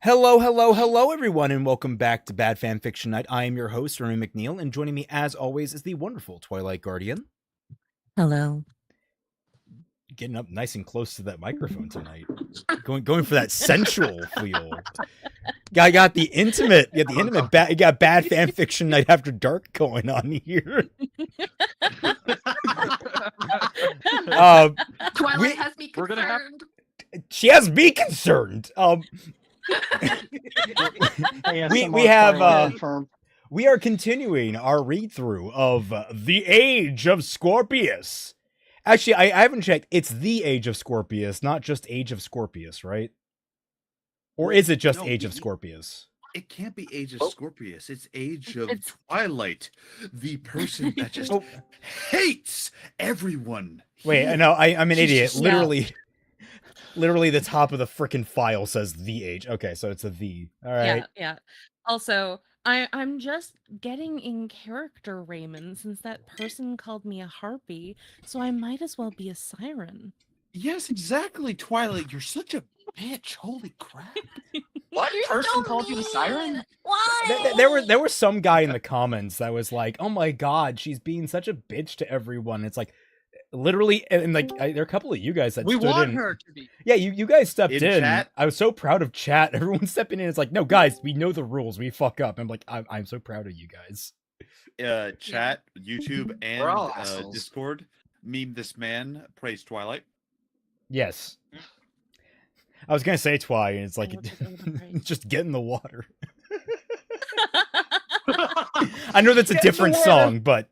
Hello, hello, hello, everyone, and welcome back to Bad Fanfiction Night. I am your host, Remy McNeil, and joining me, as always, is the wonderful Twilight Guardian. Hello. Getting up nice and close to that microphone tonight. Going for that sensual feel. I got the intimate, you got Bad Fanfiction Night After Dark going on here. Twilight has me concerned. She has me concerned. We are continuing our read through of The Age of Scorpius. Actually, I haven't checked. It's The Age of Scorpius, not just Age of Scorpius, right? Or is it just Age of Scorpius? It can't be Age of Scorpius. It's Age of Twilight. The person that just hates everyone. Wait, no, I'm an idiot. Literally, the top of the frickin' file says The Age. Okay, so it's a The. All right. Yeah. Also, I'm just getting in character, Raymond, since that person called me a harpy, so I might as well be a siren. Yes, exactly, Twilight. You're such a bitch. Holy crap. What person called you a siren? Why? There was some guy in the comments that was like, "Oh my god, she's being such a bitch to everyone." It's like, literally, and like there are a couple of you guys that stood want in. her to be. Yeah, you guys stepped in. Chat? I was so proud of chat. Everyone stepping in. It's like, no, guys, we know the rules. We fuck up. I'm like, I'm so proud of you guys. Chat, YouTube, We're all and assholes. Discord. Meme this man. Praise Twilight. Yes. I was gonna say Twi, and it's like, I'll just overpraise. just get in the water. I know that's a different song, but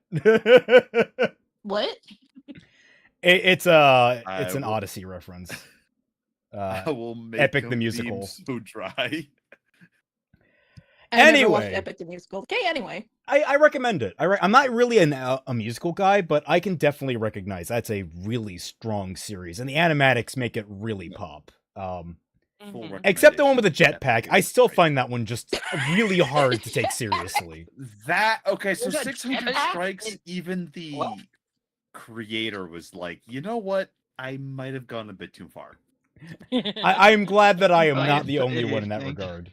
What? it's an Odyssey reference. I will make Epic a the meme musical. so dry. I never watched Anyway. Epic the musical. Okay, anyway. I recommend it. I'm not really a musical guy, but I can definitely recognize that's a really strong series, and the animatics make it really pop. Full Except the one with the recommendation. jetpack. I still find that one just really hard to take seriously. Okay, so There's a 600 jetpack? strikes, even the What? creator was like, you know what? I might have gone a bit too far. I'm glad that I am I not am the the only one idiot, in that thank regard.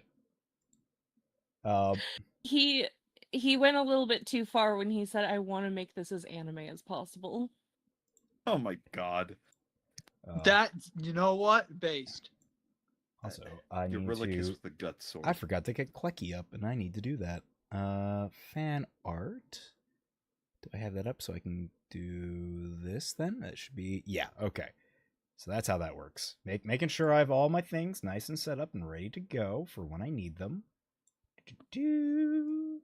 He went a little bit too far when he said, "I want to make this as anime as possible." Oh my god. That, you know what? Based. Also, I need Eurylochus to. with the gut sword. I forgot to get Klecky up, and I need to do that. Fan art. Do I have that up so I can do this then? That should be, yeah, okay. So that's how that works. Making sure I have all my things nice and set up and ready to go for when I need them. Get the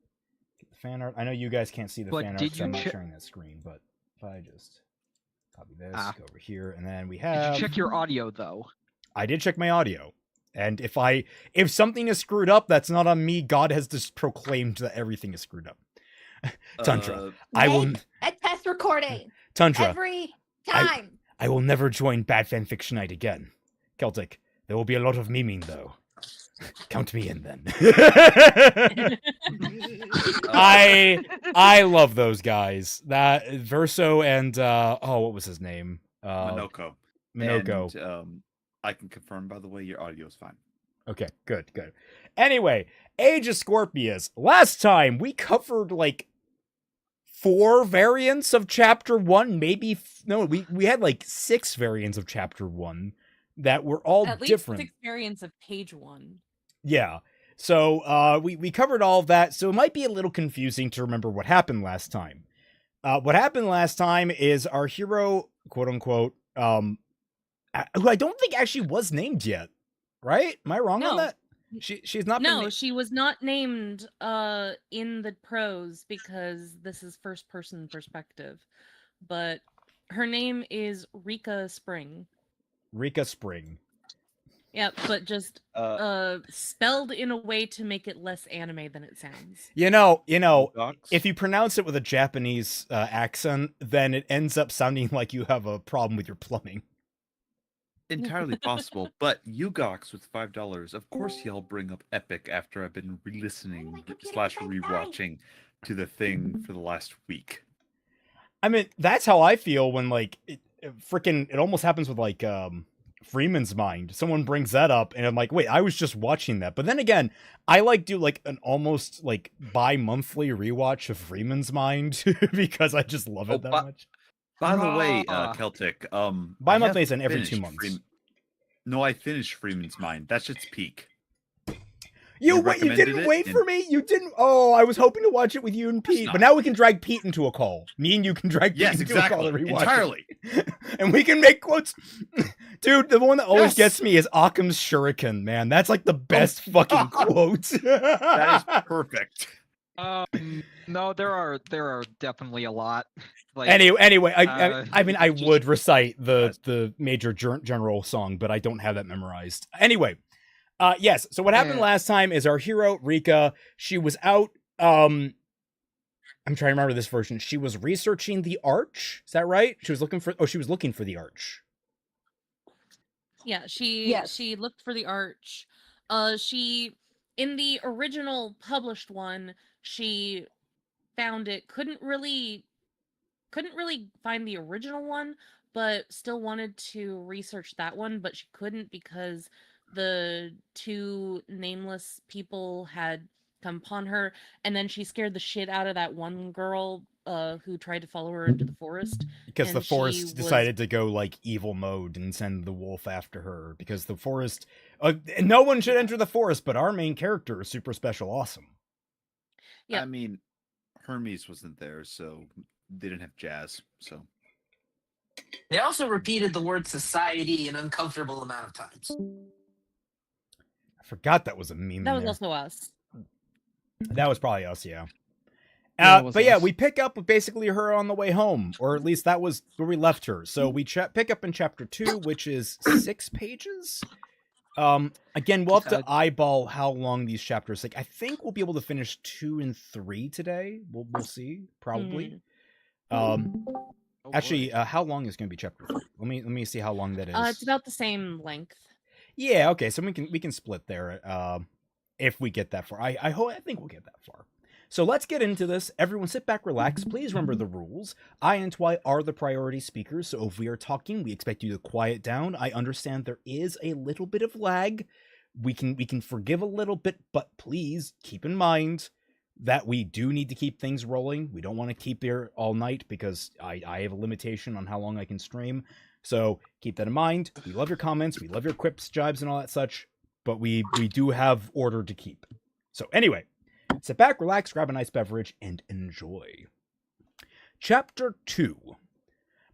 fan art. I know you guys can't see the But fan art did because you I'm not check- sharing that screen, but if I just copy this, Ah. go over here, and then we Did have... you check your audio though? I did check my audio. And if something is screwed up, that's not on me. God has just proclaimed that everything is screwed up. Tundra, I will. Make a test recording Tundra, every time. I will never join Bad Fanfiction Night again. Celtic, there will be a lot of memeing though. Count me in then. I love those guys. That Verso and what was his name? Minoko. Minoko. And, I can confirm, by the way, your audio is fine. Okay, good. Anyway, Age of Scorpius. Last time we covered like 4 variants of Chapter 1, maybe we had like 6 variants of Chapter 1 that were all At least different. 6 variants of page 1. Yeah. So we covered all of that, so it might be a little confusing to remember what happened last time. What happened last time is our hero, quote unquote, who I don't think actually was named yet, right? Am I wrong on No. that? She's not. No, been she was not named in the prose because this is first person perspective. But her name is Rika Spring. Rika Spring. Yeah, but just spelled in a way to make it less anime than it sounds. You know, Docs? if you pronounce it with a Japanese accent, then it ends up sounding like you have a problem with your plumbing. Entirely possible, but Ugox with $5. Of course, y'all bring up Epic after I've been re-listening / rewatching to the thing for the last week. I mean, that's how I feel when like it almost happens with like Freeman's Mind. Someone brings that up, and I'm like, wait, I was just watching that. But then again, I like do like an almost like bi-monthly rewatch of Freeman's Mind because I just love it that much. By the way, Ah. Celtic, Bi-monthly is in every 2 finished months. No, I finished Freeman's Mind. That's its peak. You recommended didn't it, wait and- for me? You didn't? Oh, I was hoping to watch it with you and Pete. But not. now we can drag Pete into a call. Me and you can drag Pete Yes, into a call exactly. to rewatch Entirely. it. And we can make quotes. Dude, the one that always Yes. gets me is Occam's Shuriken, man. That's like the best fucking quote. That is perfect. No, there are definitely a lot. Like, Anyway, Uh, I mean, I just- would recite the Major General song, but I don't have that memorized. Anyway, yes. So what happened Yeah. last time is our hero Rika. She was out. I'm trying to remember this version. She was researching the Arch. Is that right? She was looking for. Oh, she was looking for the Arch. Yeah, Yes. she looked for the arch. She in the original published one, she found it. Couldn't really find the original one, but still wanted to research that one, but she couldn't because the two nameless people had come upon her, and then she scared the shit out of that one girl who tried to follow her into the forest. Because the And she forest was- decided to go like evil mode and send the wolf after her. Because the forest, no one should enter the forest, but our main character is super special, awesome. Yeah. I mean, Hermes wasn't there, so they didn't have jazz. So They also repeated the word society an uncomfortable amount of times. I forgot that was a meme. That in was there. also us. That was probably us, yeah. Yeah, it was But yeah, us. we pick up with basically her on the way home, or at least that was where we left her. So we pick up in chapter 2, which is 6 pages. Again, we'll have to eyeball how long these chapters take. I think we'll be able to finish 2 and 3 today. We'll see, probably. Oh, Actually, boy. how long is going to be chapter 3? Let me see how long that is. It's about the same length. Yeah, okay, so we can split there if we get that far. I think we'll get that far. So let's get into this. Everyone sit back, relax. Please remember the rules. I and Twy are the priority speakers, so if we are talking, we expect you to quiet down. I understand there is a little bit of lag. We can forgive a little bit, but please keep in mind that we do need to keep things rolling. We don't want to keep here all night because I have a limitation on how long I can stream. So keep that in mind. We love your comments. We love your quips, jibes, and all that such. But we do have order to keep. So anyway, sit back, relax, grab a nice beverage, and enjoy. Chapter 2.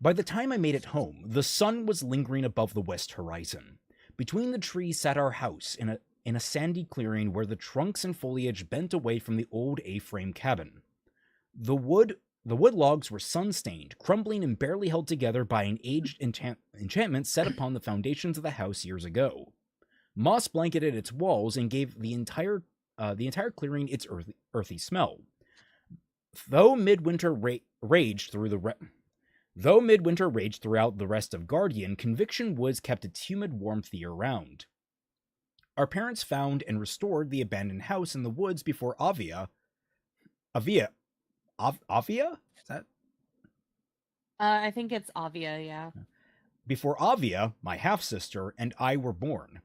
By the time I made it home, the sun was lingering above the west horizon. Between the trees sat our house in a sandy clearing where the trunks and foliage bent away from the old A-frame cabin. The wood logs were sun-stained, crumbling and barely held together by an aged enchantment set upon the foundations of the house years ago. Moss blanketed its walls and gave the entire clearing its earthy smell. Though midwinter raged throughout the rest of Guardian, Conviction Woods kept its humid warmth year-round. Our parents found and restored the abandoned house in the woods before Avia? Is that? I think it's Avia, yeah. Before Avia, my half-sister, and I were born.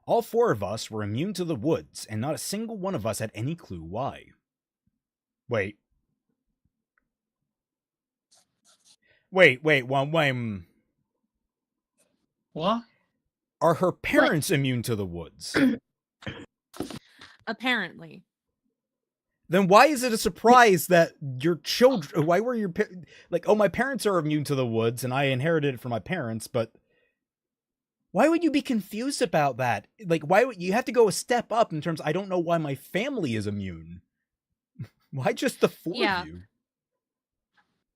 All 4 of us were immune to the woods, and not a single one of us had any clue why. Wait. What? Are her parents immune to the woods? Apparently. Then why is it a surprise that your children... Why were your... Like, oh, my parents are immune to the woods, and I inherited it from my parents, but... Why would you be confused about that? Like, why would... You have to go a step up in terms... I don't know why my family is immune. Why just the 4 Yeah. of you?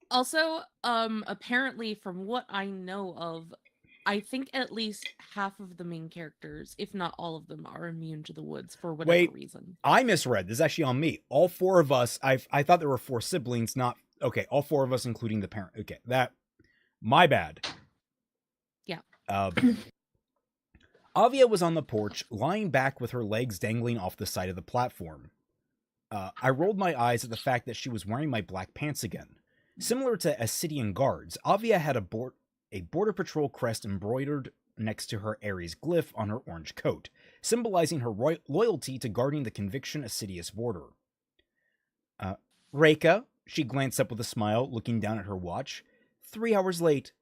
Also, apparently from what I know of, I think at least half of the main characters, if not all of them, are immune to the woods for whatever Wait. reason. I misread. This is actually on me. All 4 of us... I thought there were 4 siblings, not... Okay, all 4 of us, including the parent. Okay, that... My bad. Yeah. Avia was on the porch, lying back with her legs dangling off the side of the platform. I rolled my eyes at the fact that she was wearing my black pants again. Similar to Ascidian guards, Avia had a border patrol crest embroidered next to her Aries glyph on her orange coat, symbolizing her loyalty to guarding the Conviction Assidious border. Reika, she glanced up with a smile, looking down at her watch. 3 hours late.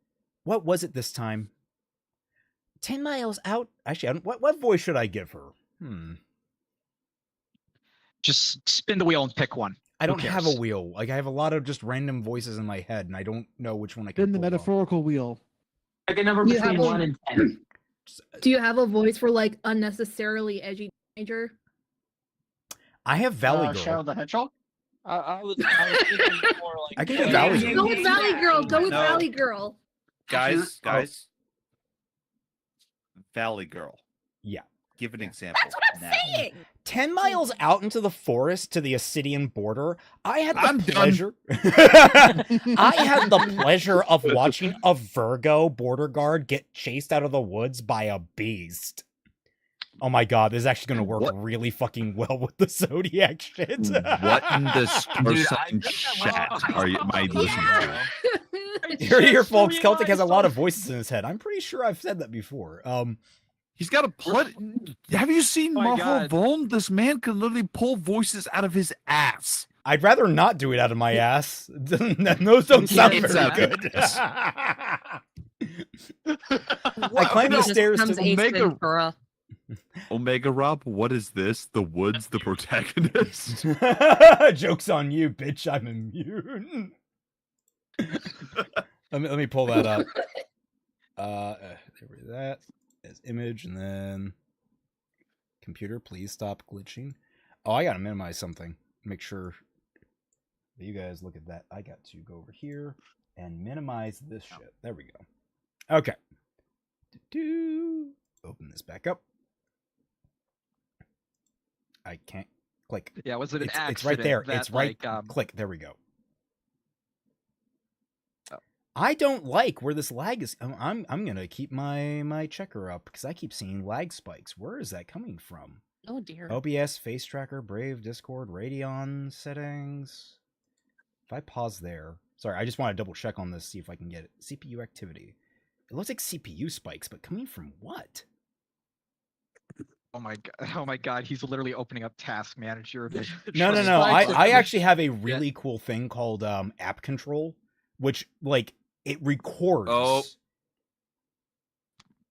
What was it this time? 10 miles out. Actually, what voice should I give her? Just spin the wheel and pick one. I Who don't have a cares? wheel. Like, I have a lot of just random voices in my head, and I don't know which one I can Spin the pull off. metaphorical wheel. Like a number You between have a- 1 and 10. Do you have a voice for like unnecessarily edgy teenager? I have Valley Girl. Shadow the Hedgehog? I was thinking more like. I can get Valley Go with Valley Girl. Go with No. Valley Girl. Guys, Valley Girl. Yeah. Give an example. That's what I'm now. saying. 10 miles out into the forest to the Assidian border, I had the I'm done. pleasure. I had the pleasure of watching a Virgo border guard get chased out of the woods by a beast. Oh my god, this is actually going to work What? really fucking well with the Zodiac shit. What in the star Dude, sign I- chat am I listening to? Here, folks, Celtic has a lot of voices in his head. I'm pretty sure I've said that before. He's got a Have you seen Oh my Maho God. Voln? This man can literally pull voices out of his ass. I'd rather not do it out of my ass. Those don't sound It's very a- good. I climbed the Just stairs comes to Ace Omega- Ventura. Omega Rob, what is this? The Woods, the protagonist. Joke's on you, bitch. I'm immune. let me pull that up. There we that. As image, and then computer, please stop glitching. Oh, I gotta minimize something. Make sure that you guys look at that. I got to go over here and minimize this shit. There we go. Okay. Open this back up. I can't click. Yeah, was it an accident? It's right there. That, It's right. Like, Click. There we go. Oh. I don't like where this lag is. I'm gonna keep my checker up because I keep seeing lag spikes. Where is that coming from? Oh dear. OBS, Face Tracker, Brave, Discord, Radeon settings. If I pause there, sorry, I just want to double check on this, see if I can get it. CPU activity. It looks like CPU spikes, but coming from what? oh my god, he's literally opening up Task Manager. No. I actually have a really cool thing called app control, which like it records. Oh.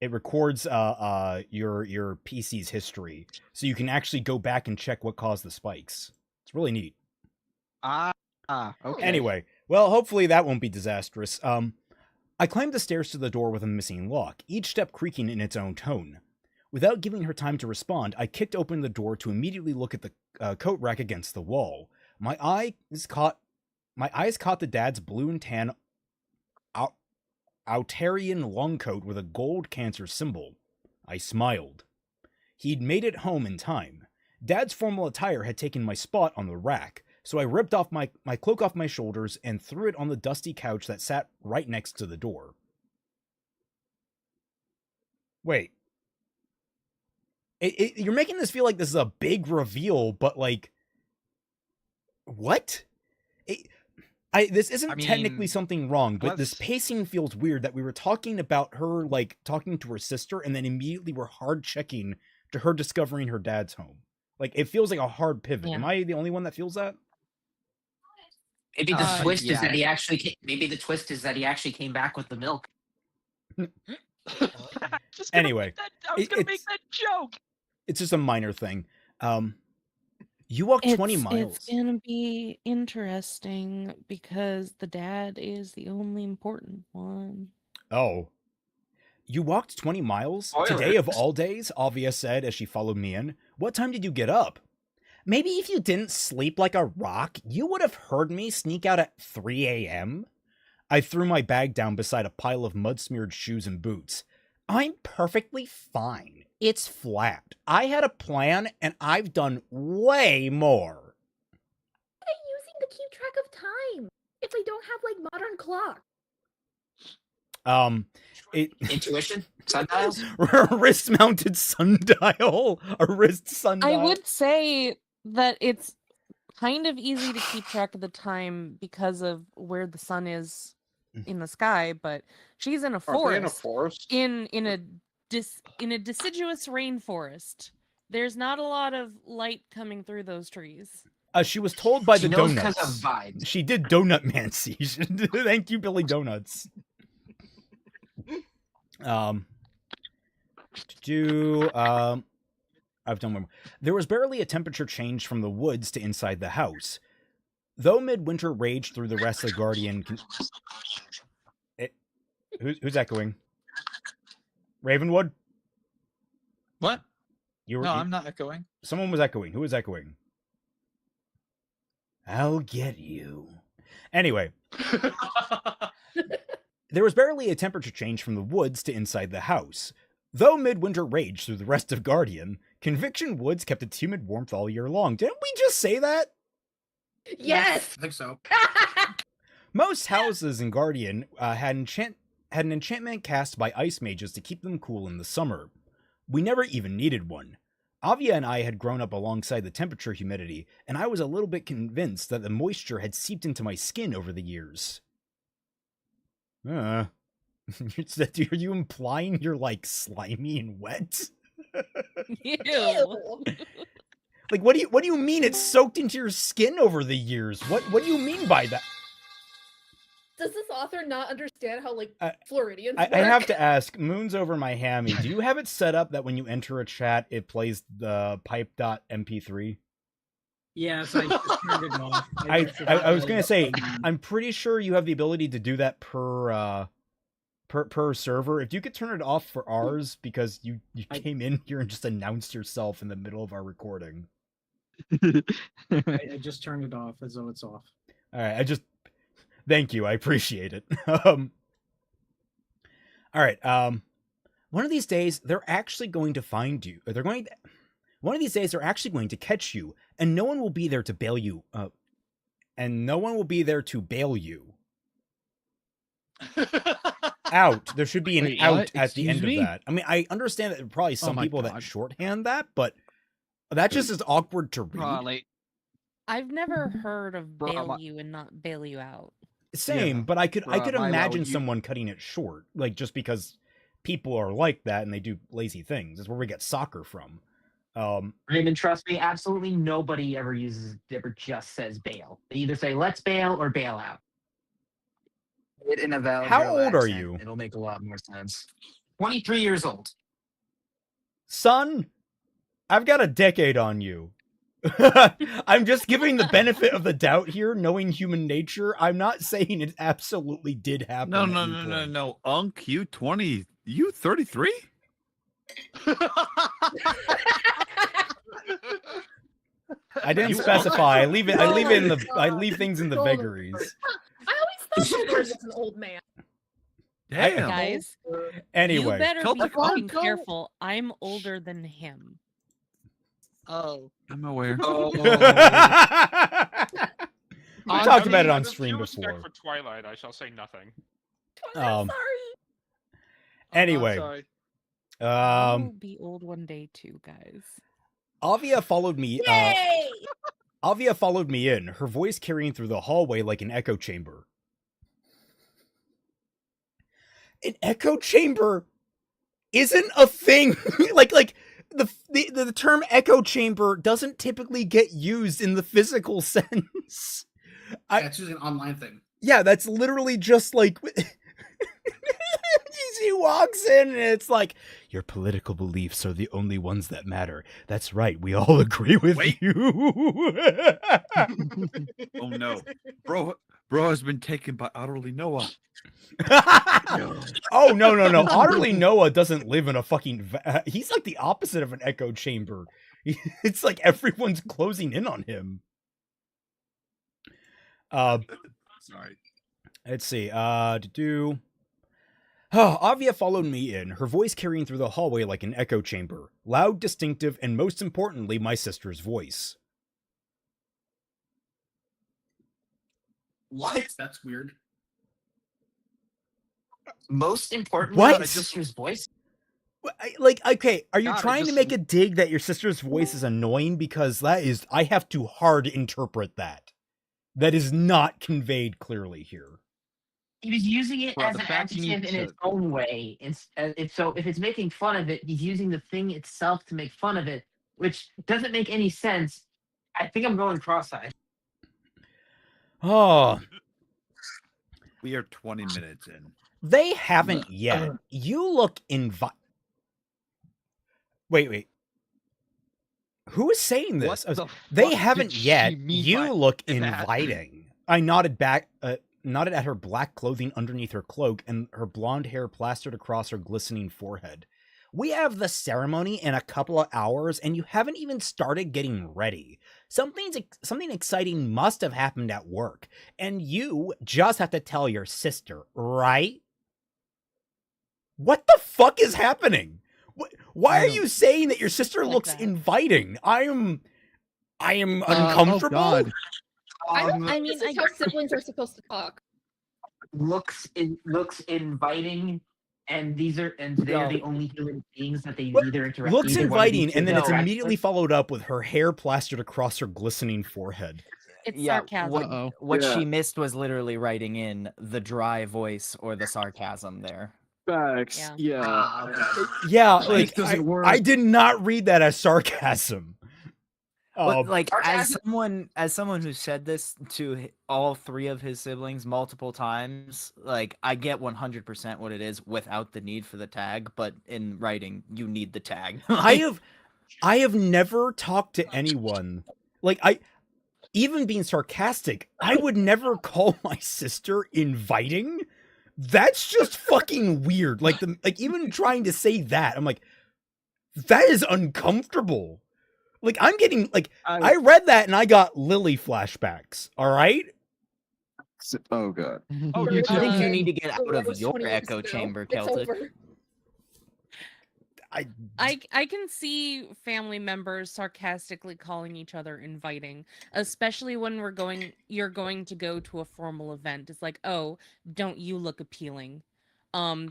It records your PC's history, so you can actually go back and check what caused the spikes. It's really neat. Okay. Anyway, well, hopefully that won't be disastrous. I climbed the stairs to the door with a missing lock, each step creaking in its own tone. Without giving her time to respond, I kicked open the door to immediately look at the coat rack against the wall. My eyes caught the dad's blue and tan Outarian long coat with a gold cancer symbol. I smiled. He'd made it home in time. Dad's formal attire had taken my spot on the rack, so I ripped off my cloak off my shoulders and threw it on the dusty couch that sat right next to the door. Wait. You're making this feel like this is a big reveal, but like, what? This isn't technically something wrong, but this pacing feels weird that we were talking about her, like, talking to her sister, and then immediately we're hard checking to her discovering her dad's home. Like, it feels like a hard pivot. Yeah. Am I the only one that feels that? Maybe the twist is yeah. that he actually. Maybe the twist is that he actually came back with the milk. Just gonna Anyway, make that, I was gonna make that joke. It's just a minor thing. You walked 20 miles. It's gonna be interesting because the dad is the only important one. Oh. You walked 20 miles? Spoilers. Today of all days, Avia said as she followed me in. What time did you get up? Maybe if you didn't sleep like a rock, you would have heard me sneak out at 3 a.m. I threw my bag down beside a pile of mud-smeared shoes and boots. I'm perfectly fine. It's flat. I had a plan, and I've done way more. What are they using to keep track of time if they don't have like modern clocks? Intuition, sundials. Wrist-mounted sundial. A wrist sundial. I would say that it's kind of easy to keep track of the time because of where the sun is in the sky, but she's in a Are they in a forest forest? in a in a deciduous rainforest. There's not a lot of light coming through those trees. She was told by She the knows because donuts. of vibes. She did donut mancy. Thank you, Billy Donuts. I've done one. There was barely a temperature change from the woods to inside the house. Though midwinter raged through the rest of the Guardian... Who's echoing? Ravenwood? What? You were, No, you- I'm not echoing. Someone was echoing. Who was echoing? I'll get you. Anyway. There was barely a temperature change from the woods to inside the house. Though midwinter raged through the rest of Guardian, Conviction Woods kept its humid warmth all year long. Didn't we just say that? Yes. I think so. Most houses in Guardian had an enchantment cast by ice mages to keep them cool in the summer. We never even needed one. Avia and I had grown up alongside the temperature humidity, and I was a little bit convinced that the moisture had seeped into my skin over the years. Are you implying you're, like, slimy and wet? Ew. Like, what do you mean it's soaked into your skin over the years? What do you mean by that? Does this author not understand how Floridians I work? have to ask, Moon's over my hammy. Do you have it set up that when you enter a chat, it plays the pipe.mp3? Yes, I just turned it off. I was gonna say, I'm pretty sure you have the ability to do that per server. If you could turn it off for ours, because you came in here and just announced yourself in the middle of our recording. I just turned it off as though it's off. All right, thank you. I appreciate it. All right. One of these days, they're actually going to find you. One of these days, they're actually going to catch you, and no one will be there to bail you. Out. There should be an Wait, out what? at the end Excuse me? of that. I mean, I understand that there are probably some my people that God. shorthand that, but that just is awkward to read. Probably. I've never heard of Bro, bail my- you and not bail you out. Same, Yeah. but I could Milo, imagine you- someone cutting it short, like just because people are like that and they do lazy things. It's where we get soccer from. Raymond, trust me, absolutely nobody ever just says bail. They either say let's bail or bail out. It in a valid How girl old are accent, you? It'll make a lot more sense. 23 years old. Son, I've got a decade on you. I'm just giving the benefit of the doubt here, knowing human nature. I'm not saying it absolutely did happen. No, at no, any no, no, point. no. Unc, you 20. You 33? I didn't You specify. I leave Oh things in the God. vagaries. I always thought Edward was an old man. Damn. Guys, Anyway, you better Tell be the fucking Uncle. careful. I'm older than him. Oh. I'm aware. we I talked mean, about it on Out of stream due respect before. for Twilight, I shall say nothing. I'm Um, sorry. Anyway, sorry. I'll be old one day too, guys. Avia followed me. Yay! Avia followed me in, her voice carrying through the hallway like an echo chamber. An echo chamber isn't a thing. like the term echo chamber doesn't typically get used in the physical sense. That's just an online thing. Yeah, that's literally just like she walks in and it's like, your political beliefs are the only ones that matter. That's right, we all agree with Wait. you. Oh no. Bro has been taken by Otterly Noah. Oh no. Otterly Noah doesn't live in a fucking he's like the opposite of an echo chamber. It's like everyone's closing in on him. Sorry. Let's see. Avia followed me in, her voice carrying through the hallway like an echo chamber. Loud, distinctive, and most importantly, my sister's voice. What? That's weird. Most important, What? my sister's voice. Okay, are you God, I trying to just- make a dig that your sister's voice is annoying? Because I have to hard interpret that. That is not conveyed clearly here. He was using it Well, as the an fact you adjective need in its to- own way. So if it's making fun of it, he's using the thing itself to make fun of it, which doesn't make any sense. I think I'm going cross-eyed. Oh, We are 20 minutes in. they haven't yet. You look Wait. Who is saying this? What the They fuck haven't did yet. she mean You by look that? inviting. I nodded back, nodded at her black clothing underneath her cloak and her blonde hair plastered across her glistening forehead. We have the ceremony in a couple of hours, and you haven't even started getting ready. Something exciting must have happened at work, and you just have to tell your sister, right? What the fuck is happening? Why are you saying that your sister Like looks that. inviting? I am Oh uncomfortable. God. I mean, I guess siblings are supposed to talk. Looks inviting, and they're the only human beings that they What? either interact. Looks either one of these inviting, and then it's interact immediately with. followed up with her hair plastered across her glistening forehead. It's Yeah, sarcasm. Uh-oh. She missed was literally writing in the dry voice or the sarcasm there. Facts. Yeah. Yeah. Yeah, It like doesn't work. I did not read that as sarcasm. But, like, as sarcasm- someone who said this to all three of his siblings multiple times, like, I get 100% what it is without the need for the tag, but in writing you need the tag. I have never talked to anyone like even being sarcastic, I would never call my sister inviting. That's just fucking weird. Like even trying to say that, I'm like, that is uncomfortable. Like I'm getting like I read that and I got Lily flashbacks. All right. Oh god. Oh, I you think did. you need to get The out war of was your 20 years echo ago. chamber, It's Celtic. over. I can see family members sarcastically calling each other inviting, especially when you're going to go to a formal event. It's like, oh, don't you look appealing?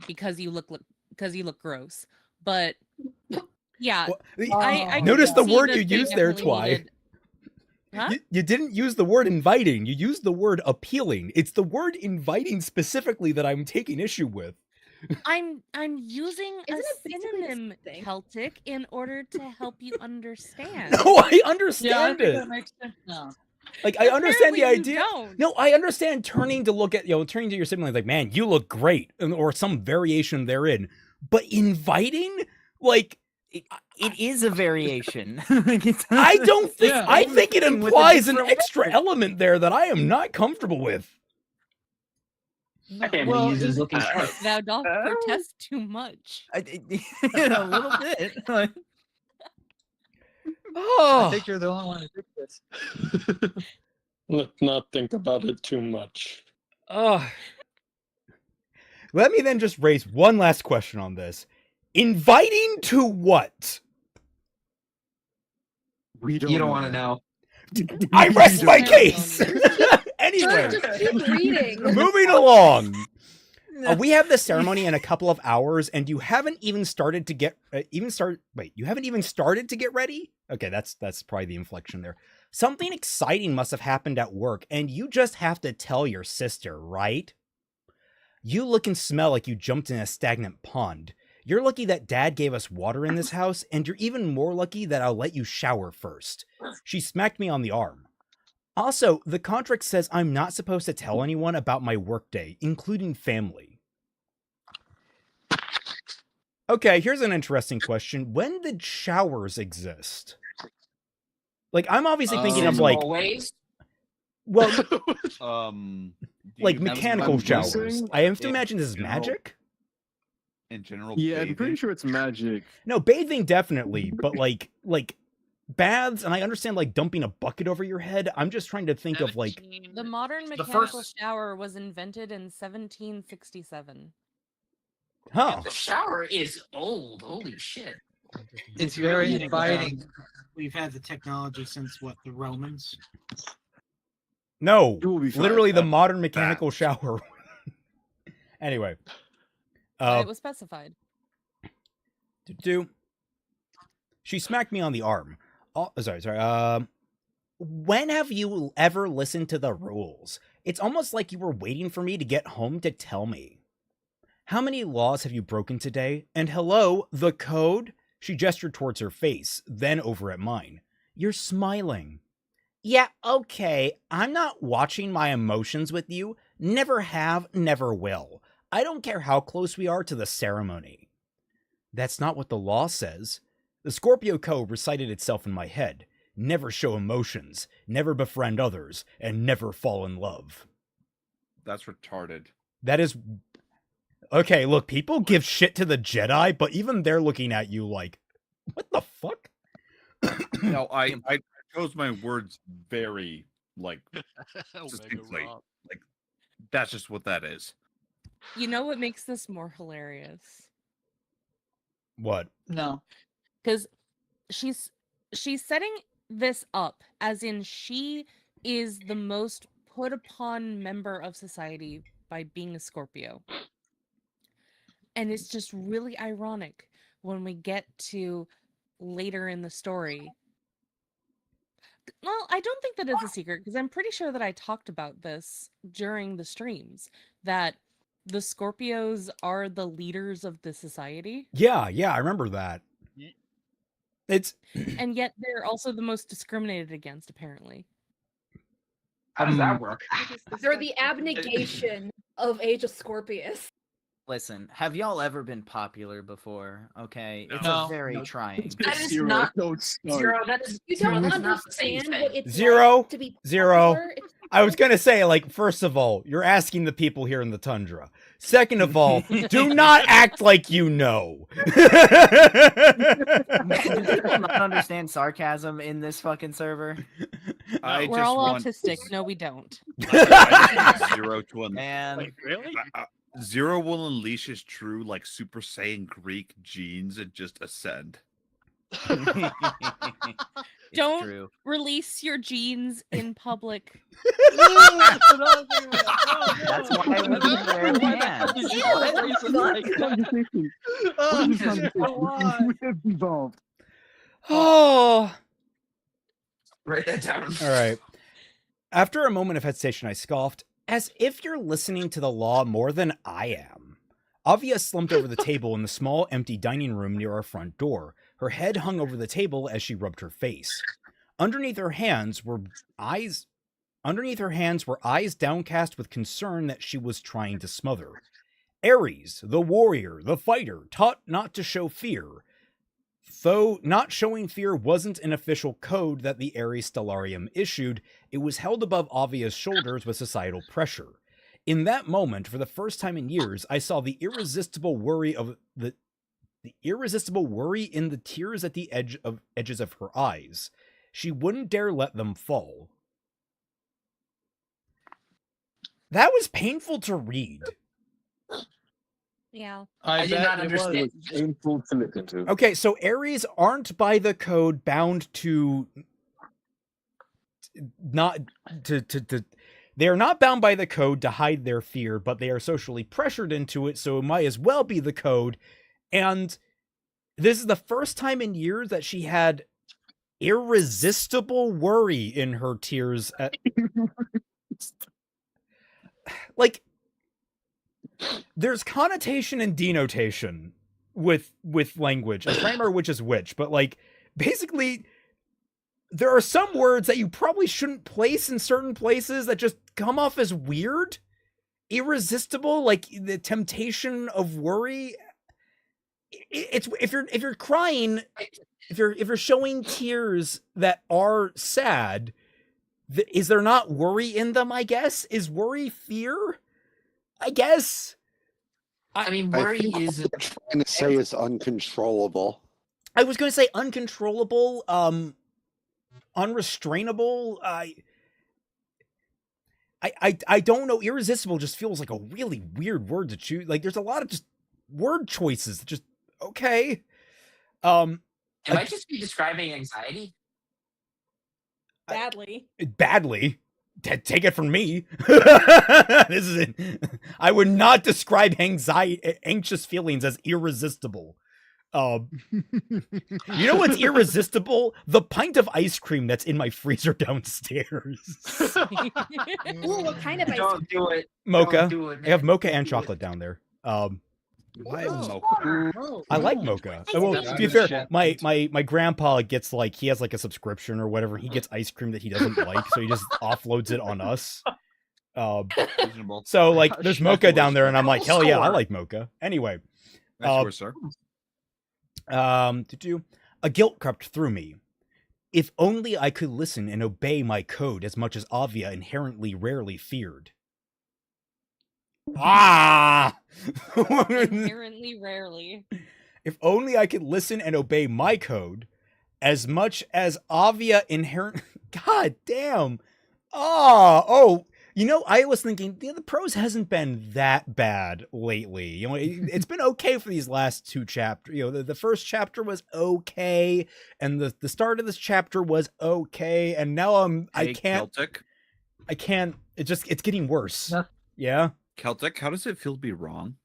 Because you look gross. But yeah, Well, I notice can the see word that you they used there, definitely Twy. needed- Huh? You didn't use the word inviting. You used the word appealing. It's the word inviting specifically that I'm taking issue with. I'm using a Isn't it basically the synonym, same thing? Celtic, in order to help you understand. No, I understand it. makes sense now. Like I understand the Apparently you idea. don't. No, I understand turning to your sibling like, man, you look great, or some variation therein. But inviting, like, It is a variation. Like, it's- I don't think. Yeah. I think it With a implies an different extra element there that I am not comfortable with. My family Well, uses looking sharp. Thou doth protest too much. a little bit. Like, I Oh, think you're the only one who did this. Let's not think about it too much. Let me then just raise one last question on this. Inviting to what? We You don't want to know. I rest my don't case. know. Anyway, Just keep reading. moving along. We have the ceremony in a couple of hours, and you haven't even started to get you haven't even started to get ready? Okay, that's probably the inflection there. Something exciting must have happened at work, and you just have to tell your sister, right? You look and smell like you jumped in a stagnant pond. You're lucky that Dad gave us water in this house, and you're even more lucky that I'll let you shower first. She smacked me on the arm. Also, the contract says I'm not supposed to tell anyone about my workday, including family. Okay, here's an interesting question. When did showers exist? Like, I'm obviously thinking of, like, always. well, Do like you have mechanical I'm showers. guessing- I have to Yeah, imagine this is general- magic? in general? Yeah, I'm bathing? pretty sure it's magic. No, bathing definitely, but like baths, and I understand like dumping a bucket over your head. I'm just trying to think of like The modern The mechanical first- shower was invented in 1767. The shower is old. Holy shit. It's very inviting. We've had the technology since what, the Romans? no, It will be fine. literally the modern mechanical shower. Anyway, It was specified. she smacked me on the arm. Oh, sorry. When have you ever listened to the rules? It's almost like you were waiting for me to get home to tell me. How many laws have you broken today? And hello, the code? She gestured towards her face, then over at mine. You're smiling. Yeah, okay, I'm not watching my emotions with you. Never have, never will. I don't care how close we are to the ceremony. That's not what the law says. The Scorpio code recited itself in my head. Never show emotions, never befriend others, and never fall in love. That's retarded. That is... Okay, look, people give shit to the Jedi, but even they're looking at you like, what the fuck? No, I chose my words very, like, distinctly. Like, that's just what that is. You know what makes this more hilarious? What? No. Because she's setting this up as in she is the most put upon member of society by being a Scorpio. And it's just really ironic when we get to later in the story. Well, I don't think that is a secret because I'm pretty sure that I talked about this during the streams, that the Scorpios are the leaders of the society. Yeah, I remember that. It's And yet they're also the most discriminated against, apparently. How does that work? They're the abnegation of Age of Scorpius. Listen, have y'all ever been popular before? Okay, it's No. a very trying. That is Zero, not don't start. zero. That is You don't that's not the same understand thing. what it's Zero, like to be zero. popular. It's I was gonna say, like, first of all, you're asking the people here in the tundra. Second of all, do not act like you know. Do people not understand sarcasm in this fucking server? I We're just all want autistic. No, we don't. I just want Zero to Man, Really? Zero will unleash his true, like, Super Saiyan Greek genes and just ascend. it's Don't true. release your genes in public. That's why we wear pants. Oh. Write that down. All right. After a moment of hesitation, I scoffed, as if you're listening to the law more than I am. Avia slumped over the table in the small, empty dining room near our front door. Her head hung over the table as she rubbed her face. Underneath her hands were eyes downcast with concern that she was trying to smother. Ares, the warrior, the fighter, taught not to show fear. Though not showing fear wasn't an official code that the Ares Stellarium issued, it was held above Avia's shoulders with societal pressure. In that moment, for the first time in years, I saw the irresistible worry in the tears at the edges of her eyes. She wouldn't dare let them fall. That was painful to read. Yeah. I did not understand. It was painful to listen to. Okay, so Ares aren't by the code bound to not to they are not bound by the code to hide their fear, but they are socially pressured into it, so it might as well be the code. And this is the first time in years that she had irresistible worry in her tears at like there's connotation and denotation with language. I can't remember which is which, but like basically there are some words that you probably shouldn't place in certain places that just come off as weird. Irresistible, like the temptation of worry. It's if you're crying, if you're showing tears that are sad, is there not worry in them? I guess is worry fear. I guess. I mean, I worry think is. what I'm trying to say is uncontrollable. I was going to say uncontrollable, unrestrainable. I don't know. Irresistible just feels like a really weird word to choose. Like there's a lot of just word choices that just okay. It might just be describing anxiety. badly. Badly. Take it from me. This is it. I would not describe anxious feelings as irresistible. You know what's irresistible? The pint of ice cream that's in my freezer downstairs. Ooh, what kind of ice cream? Don't do it. Mocha. Don't do it, I have man. mocha and chocolate down there. Oh, I like mocha. Well, to be fair, my grandpa gets like he has like a subscription or whatever. He gets ice cream that he doesn't like, so he just offloads it on us. Reasonable. So like, there's mocha That's down there, and I'm like, hell yeah, I Score. like mocha. Anyway, Nice work, sir. a guilt crept through me. If only I could listen and obey my code as much as Avia inherently rarely feared. Ah! Inherently rarely. If only I could listen and obey my code as much as Avia inherent. God damn. Oh, you know, I was thinking the prose hasn't been that bad lately. You know, it's been okay for these last two chapters. You know, the first chapter was okay, and the start of this chapter was okay, and now I can't. It's getting worse. Yeah. Celtic, how does it feel to be wrong?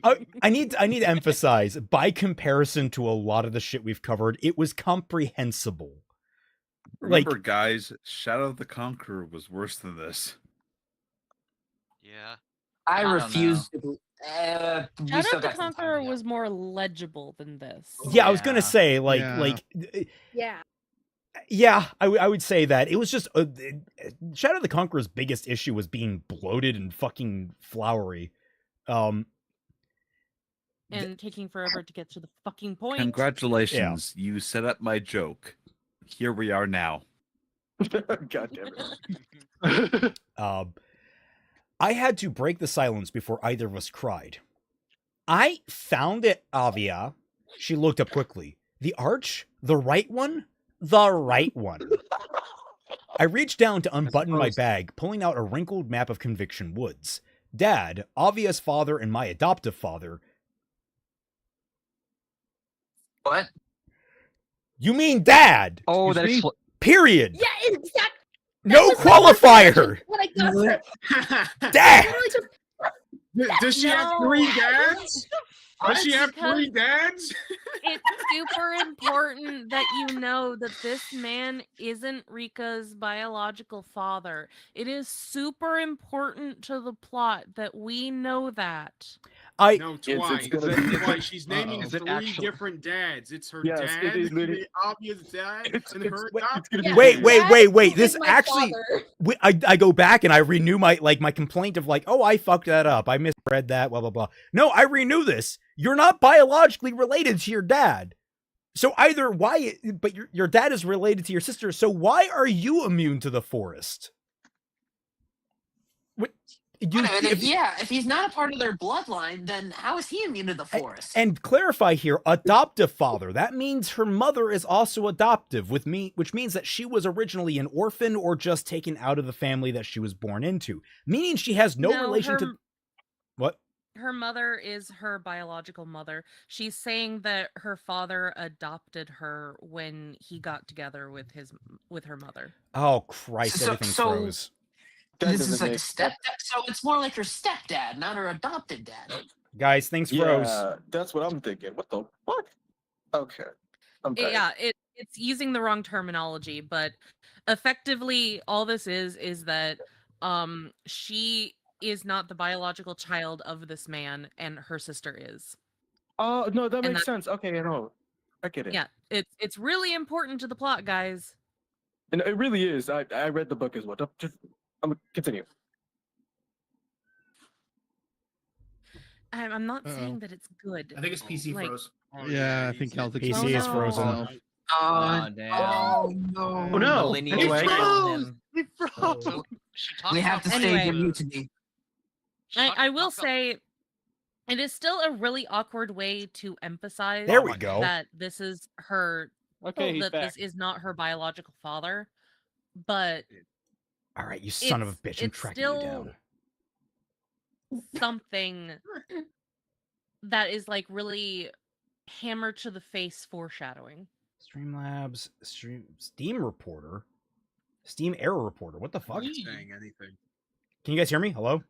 I need to emphasize, by comparison to a lot of the shit we've covered, it was comprehensible. Remember, guys, Shadow of the Conqueror was worse than this. Yeah. I don't refuse to. We Shadow still of the got some time Conqueror to go. was more legible than this. Yeah, I was gonna Yeah. say Yeah. yeah, I would say that it was just Shadow of the Conqueror's biggest issue was being bloated and fucking flowery. And taking forever to get to the fucking point. Congratulations, you set up my joke. Here we are now. God damn it. I had to break the silence before either of us cried. I found it, Avia. She looked up quickly. The arch? The right one? The right one. I reached down to unbutton my bag, pulling out a wrinkled map of Conviction Woods. Dad, Avia's father, and my adoptive father. What? You mean Dad? Oh, Excuse that's Period. Yeah, exactly. No qualifier. What I got. Dad. Does she have No. 3 dads? Does she have Because 3 dads? It's super important that you know that this man isn't Rika's biological father. It is super important to the plot that we know that. No, twice. it's gonna That's be- why she's naming Is it 3 actually- different dads. It's her Yes, dad, it is literally- the obvious dad, and her wait, it's gonna adopted be- dad. Wait. Who This is my actually, father? I go back and I renew my complaint of oh, I fucked that up. I misread that, blah, blah, blah. No, I renew this. You're not biologically related to your dad. So either but your dad is related to your sister. So why are you immune to the forest? What? If he's not a part of their bloodline, then how is he immune to the forest? And clarify here, adoptive father. That means her mother is also adoptive with me, which means that she was originally an orphan or just taken out of the family that she was born into. Meaning she has no relation to what? Her mother is her biological mother. She's saying that her father adopted her when he got together with her mother. Oh Christ, So- everything so- froze. That This is doesn't like a make- stepdad. So it's more like her stepdad, not her adopted dad. Guys, things froze. Yeah, that's what I'm thinking. What the fuck? Okay. I'm back. Yeah, it's using the wrong terminology, but effectively all this is that she is not the biological child of this man and her sister is. Oh no, that And makes sense. Okay, I know. I get it. Yeah, it's really important to the plot, guys. And it really is. I read the book as well. I'm gonna continue. I'm not saying that it's good. I think it's PC Like- froze. Yeah, I think Celtic PC is no. frozen. Oh, damn. Oh no! no. Lineage It failed him. We have to Anyway. stay in mutiny. I will say it is still a really awkward way to emphasize There we go. that this is her Okay, he's that back. this is not her biological father, but All right, you son of a it's- bitch, I'm it's tracking you still- down. something that is like really hammer to the face foreshadowing. Streamlabs, Steam Reporter, Steam Error Reporter. What the fuck? Not saying anything. Can you guys hear me? Hello?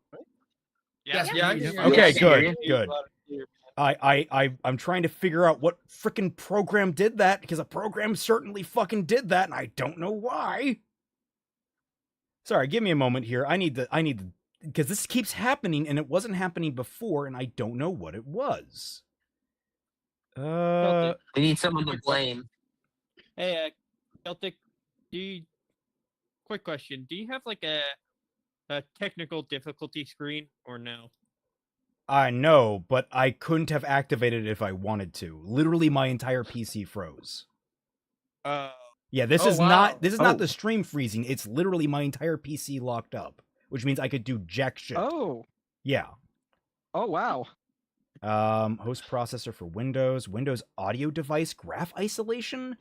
Yes, Yeah. yeah. Okay, Yeah, good, yeah. good. I'm trying to figure out what frickin' program did that, because a program certainly fucking did that, and I don't know why. Sorry, give me a moment here. I need to, because this keeps happening, and it wasn't happening before, and I don't know what it was. We need someone to blame. Hey, Celtic, quick question. Do you have like a technical difficulty screen or no? I know, but I couldn't have activated it if I wanted to. Literally, my entire PC froze. Yeah, this is not the stream freezing. It's literally my entire PC locked up, which means I could do jack shit. Oh. Yeah. Oh wow. Host processor for Windows audio device graph isolation.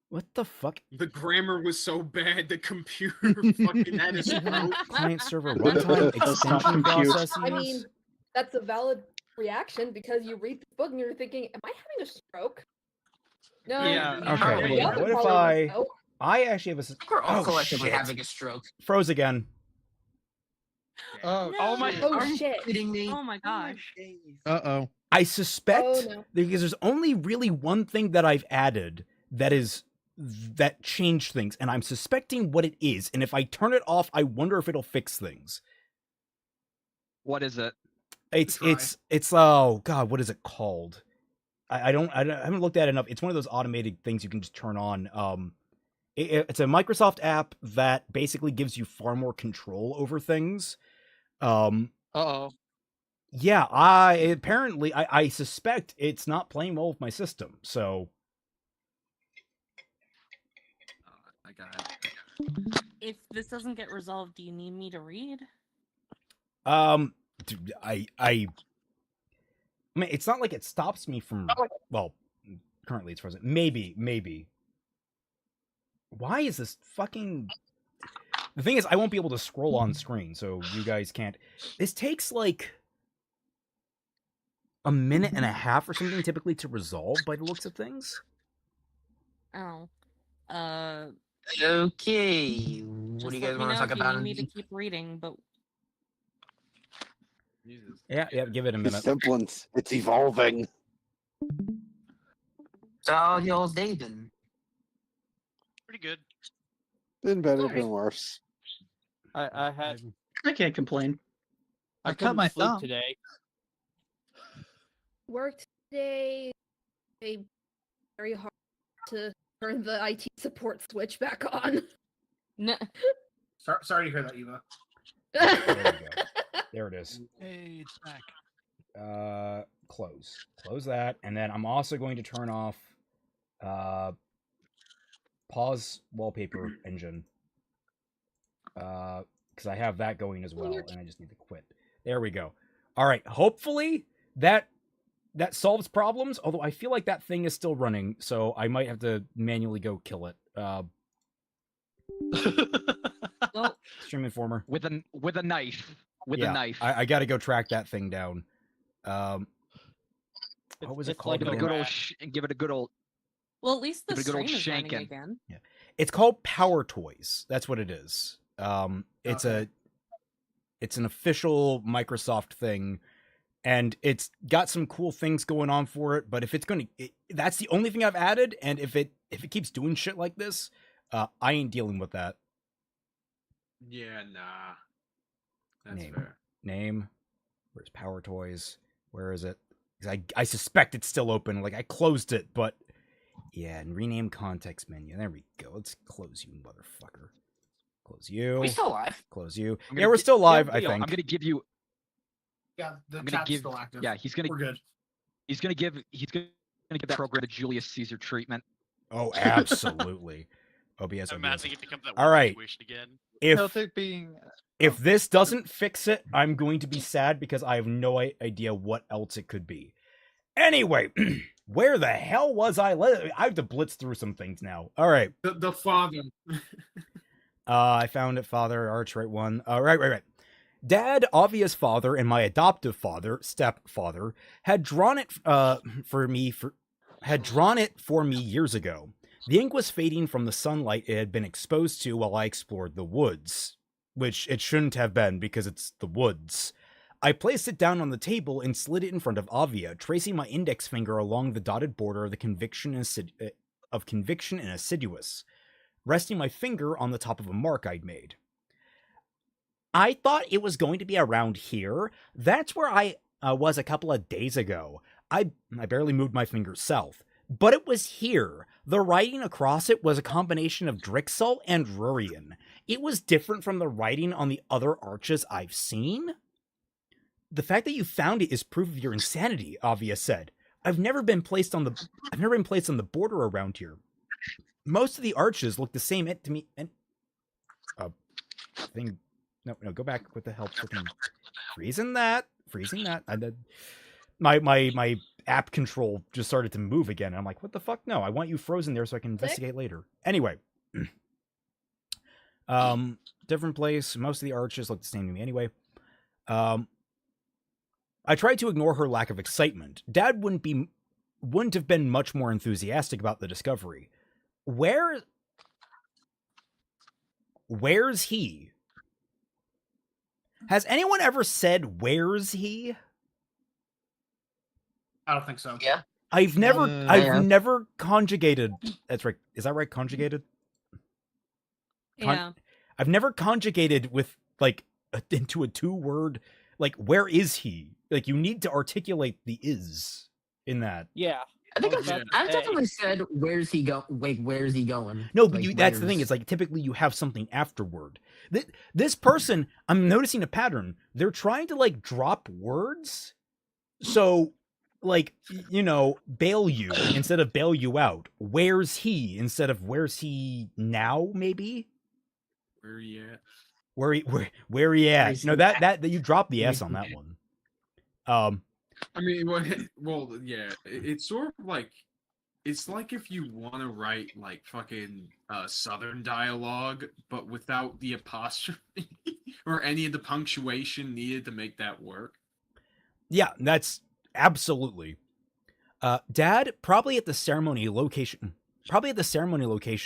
What the fuck? The grammar was so bad, the computer fucking had a stroke. Client server runtime extension processes. I mean, that's a valid reaction because you read the book and you're thinking, "Am I having a stroke?" No. Yeah. Okay. Yeah, What if I actually have a? We're all Oh, collectively shit. having a stroke. Froze again. Oh, No. oh my! Oh Are you shit! kidding me? Oh my gosh. Uh-oh. I suspect Oh, no. because there's only really one thing that I've added that changed things, and I'm suspecting what it is. And if I turn it off, I wonder if it'll fix things. What is it? It's oh god, what is it called? I haven't looked at it enough. It's one of those automated things you can just turn on. It's a Microsoft app that basically gives you far more control over things. Uh-oh. Yeah, I suspect it's not playing well with my system. So I got it. If this doesn't get resolved, do you need me to read? dude, I mean, it's not like it stops me from. Well, currently it's frozen. Maybe. Why is this fucking? The thing is, I won't be able to scroll on screen, so you guys can't. This takes like a minute and a half or something typically to resolve by the looks of things. Oh. Okay. What do you guys want to talk about? You need me to keep reading, but Yeah, give it a minute. Semblance. It's evolving. So how y'all's day been? Pretty good. Been better, been worse. I can't complain. I cut my couldn't sleep thumb. today. Worked today. They very hard to turn the IT support switch back on. no. Sorry to hear that, Eva. There we go. There it is. Hey, it's back. Close that, and then I'm also going to turn off pause wallpaper engine, because I have that going as well, and I just need to quit. There we go. All right, hopefully that solves problems, although I feel like that thing is still running, so I might have to manually go kill it. Stream Informer. With a knife. With Yeah, a knife. I got to go track that thing down. What was it called? Give it a good old give it a good old. Well, at least the give it a good stream old is running shanking. again. Yeah, it's called Power Toys. That's what it is. It's an official Microsoft thing, and it's got some cool things going on for it. But if it's that's the only thing I've added, and if it keeps doing shit like this, I ain't dealing with that. Yeah, nah. That's fair. Name. Where's Power Toys? Where is it? 'Cause I suspect it's still open. Like I closed it, but yeah, and rename context menu. There we go. Let's close you, motherfucker. Close you. Are we still live? Close you. Yeah, we're still live. I think. I'm gonna give you. Yeah, the I'm gonna chat's give. still active. Yeah, he's gonna. We're good. He's gonna give that program the Julius Caesar treatment. Oh, absolutely. OBS. Imagine it becomes that All right. wish again. If this doesn't fix it, I'm going to be sad because I have no idea what else it could be. Anyway, where the hell was I? I have to blitz through some things now. All right. The father. I found it, father, arch, right one. Right. Dad, obvious father, and my adoptive father, stepfather, had drawn it for me years ago. The ink was fading from the sunlight it had been exposed to while I explored the woods, which it shouldn't have been because it's the woods. I placed it down on the table and slid it in front of Avia, tracing my index finger along the dotted border of the conviction and assiduous, resting my finger on the top of a mark I'd made. I thought it was going to be around here. That's where I was a couple of days ago. I barely moved my finger south. But it was here. The writing across it was a combination of Drixel and Rurian. It was different from the writing on the other arches I've seen. The fact that you found it is proof of your insanity, Avia said. I've never been placed on the border around here. Most of the arches look the same to me. And no, go back with the help. Freezing that. My app control just started to move again. And I'm like, what the fuck? No, I want you frozen there so I can investigate later. Anyway. Different place. Most of the arches look the same to me anyway. I tried to ignore her lack of excitement. Dad wouldn't have been much more enthusiastic about the discovery. Where's he? Has anyone ever said, where's he? I don't think so. Yeah. I've never conjugated. That's right. Is that right? Conjugated? Yeah. I've never conjugated with, like, into a 2-word, like, where is he? Like, you need to articulate the is in that. Yeah. I think I've definitely said, where's he go? Wait, where's he going? No, but that's the thing. It's like, typically you have something afterward. This person, I'm noticing a pattern. They're trying to, like, drop words. So, like, you know, bail you instead of bail you out. Where's he instead of where's he now, maybe? Where he at? Where he at? No, that you dropped the S on that one. I mean, well, yeah, it's sort of like, it's like if you want to write like fucking Southern dialogue, but without the apostrophe or any of the punctuation needed to make that work. Yeah, that's absolutely. Dad, probably at the ceremony location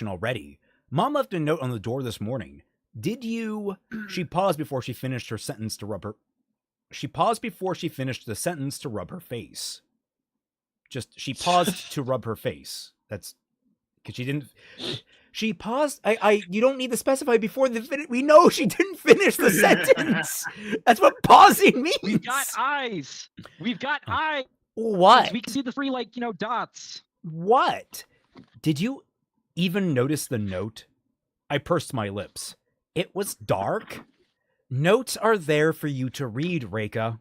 already. Mom left a note on the door this morning. Did you? She paused before she finished her sentence to rub her. She paused before she finished the sentence to rub her face. She paused to rub her face. That's because she didn't. She paused. You don't need to specify before the finish. We know she didn't finish the sentence. That's what pausing means. We've got eyes. What? We can see the 3, like, dots. What? Did you even notice the note? I pursed my lips. It was dark. Notes are there for you to read, Reika.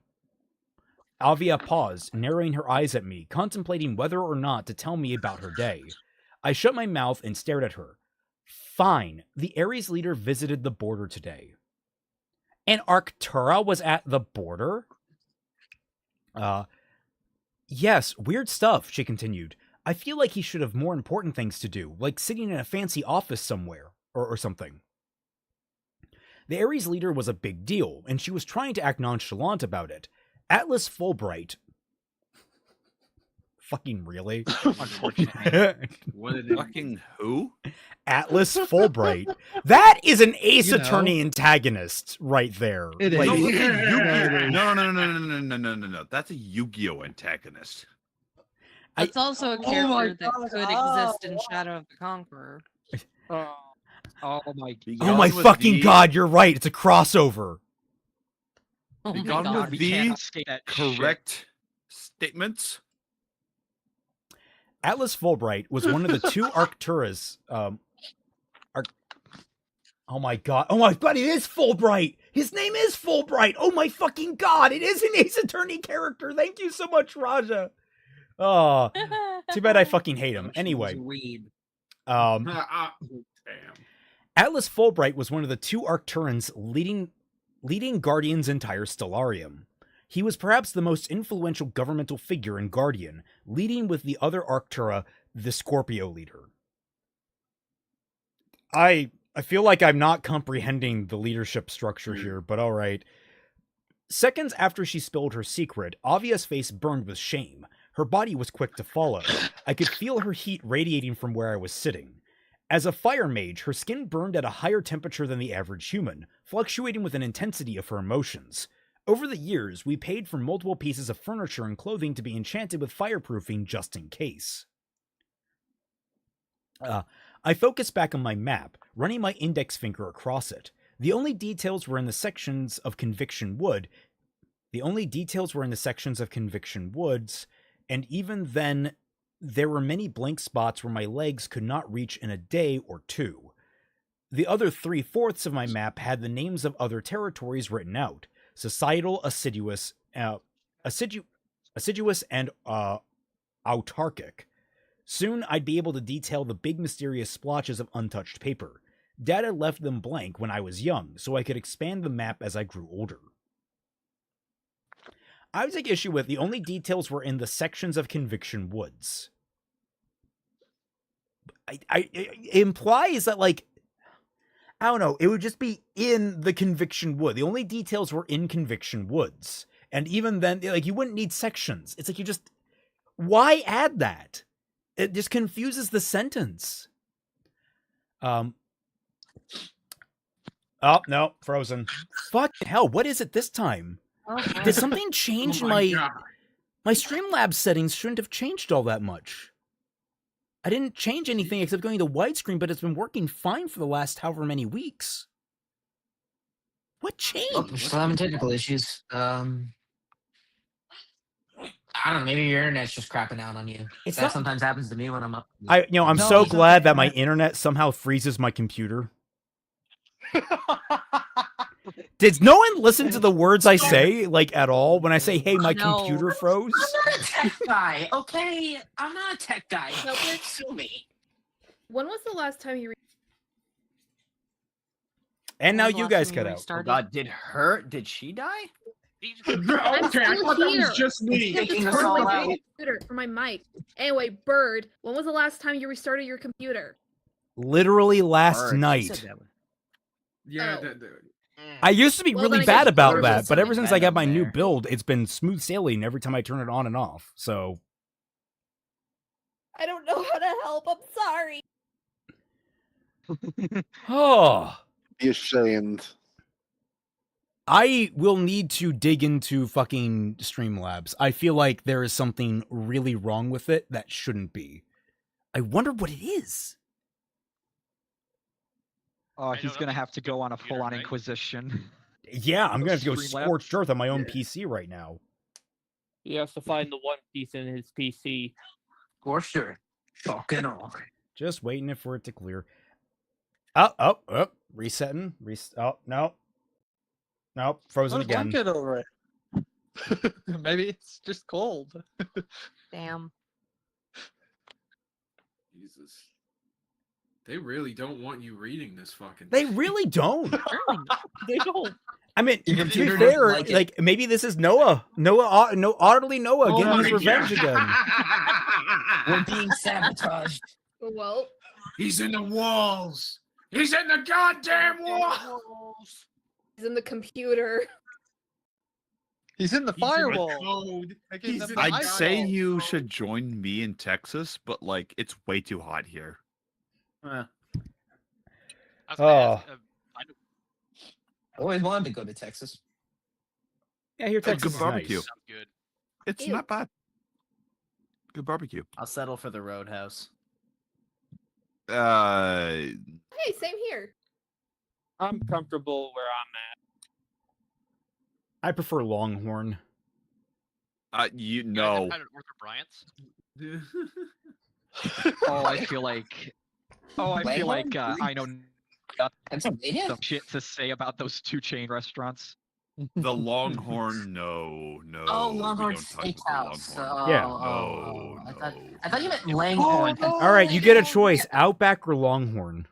Avia paused, narrowing her eyes at me, contemplating whether or not to tell me about her day. I shut my mouth and stared at her. Fine. The Ares leader visited the border today. And Arctura was at the border? Yes, weird stuff, she continued. I feel like he should have more important things to do, like sitting in a fancy office somewhere, or something. The Ares leader was a big deal, and she was trying to act nonchalant about it. Atlas Fulbright. Fucking really? Unfortunately. What did fucking who? Atlas Fulbright. That is an Ace Attorney antagonist right there. It is. Like, No. That's a Yu-Gi-Oh antagonist. It's also a character that could exist in Shadow of the Conqueror. Oh my oh my fucking god, you're right. It's a crossover. Oh my Gone god. with we can't the escape that correct statements. Atlas Fulbright was one of the 2 Arcturas. Oh my god, it is Fulbright! His name is Fulbright! Oh my fucking god, it is an Ace Attorney character! Thank you so much, Raja! Oh, too bad I fucking hate him. Anyway. Damn. Atlas Fulbright was one of the 2 Arcturans leading Guardian's entire stellarium. He was perhaps the most influential governmental figure in Guardian, leading with the other Arctura, the Scorpio leader. I feel like I'm not comprehending the leadership structure here, but all right. Seconds after she spilled her secret, Avia's face burned with shame. Her body was quick to follow. I could feel her heat radiating from where I was sitting. As a fire mage, her skin burned at a higher temperature than the average human, fluctuating with an intensity of her emotions. Over the years, we paid for multiple pieces of furniture and clothing to be enchanted with fireproofing just in case. I focused back on my map, running my index finger across it. The only details were in the sections of Conviction Woods, and even then, there were many blank spots where my legs could not reach in a day or two. The other 3/4 of my map had the names of other territories written out: societal, assiduous, and autarkic. Soon I'd be able to detail the big mysterious splotches of untouched paper. Dad had left them blank when I was young, so I could expand the map as I grew older. I would take issue with the only details were in the sections of Conviction Woods. It implies that, like, I don't know, it would just be in the Conviction Wood. The only details were in Conviction Woods. And even then, like, you wouldn't need sections. It's like why add that? It just confuses the sentence. Oh, no, frozen. Fucking hell, what is it this time? Did something change in my Streamlabs settings? Shouldn't have changed all that much. I didn't change anything except going to widescreen, but it's been working fine for the last however many weeks. What changed? Well, we're still having technical issues. I don't know. Maybe your internet's just crapping out on you. That sometimes happens to me when I'm up. I'm so glad that my internet somehow freezes my computer. Did no one listen to the words I say, like, at all? When I say, hey, my computer froze? I'm not a tech guy, okay? I'm not a tech guy. No, sue me. When was the last time you And now you guys cut out. Oh God, did she die? Okay, I thought that was just me. For my mic. Anyway, Bird, when was the last time you restarted your computer? Literally last night. Yeah. I used to be really bad about that, but ever since I got my new build, it's been smooth sailing every time I turn it on and off. So I don't know how to help. I'm sorry. Oh, be ashamed. I will need to dig into fucking Streamlabs. I feel like there is something really wrong with it that shouldn't be. I wonder what it is. Oh, he's gonna have to go on a full-on inquisition. Yeah, I'm gonna have to go Streamlabs? scorched earth on my own PC right now. He has to find the one piece in his PC. For sure. Fucking all. Just waiting for it to clear. Oh, resetting. Oh, no. Nope, frozen again. Blanket over it. Maybe it's just cold. Damn. Jesus. They really don't want you reading this fucking. They really don't. They don't. I mean, to be fair, like maybe this is Noah, utterly Noah getting his revenge again. We're being sabotaged. Well, he's in the walls. He's in the goddamn walls. He's in the computer. He's in the firewall. I'd say you should join me in Texas, but like it's way too hot here. I Oh, always wanted to go to Texas. yeah, here Texas Good is barbecue. nice. Good. It's not bad. Good barbecue. I'll settle for the Roadhouse. Hey, same here. I'm comfortable where I'm I prefer Longhorn. You know. Had an Arthur Bryant's. Oh, I feel like I know some shit to say about those two chain restaurants. The Longhorn, no. Oh, we Longhorn don't touch the Steakhouse. Longhorn. Yeah. Oh, I thought you meant Langhorn. All right, you get a choice: Outback or Longhorn.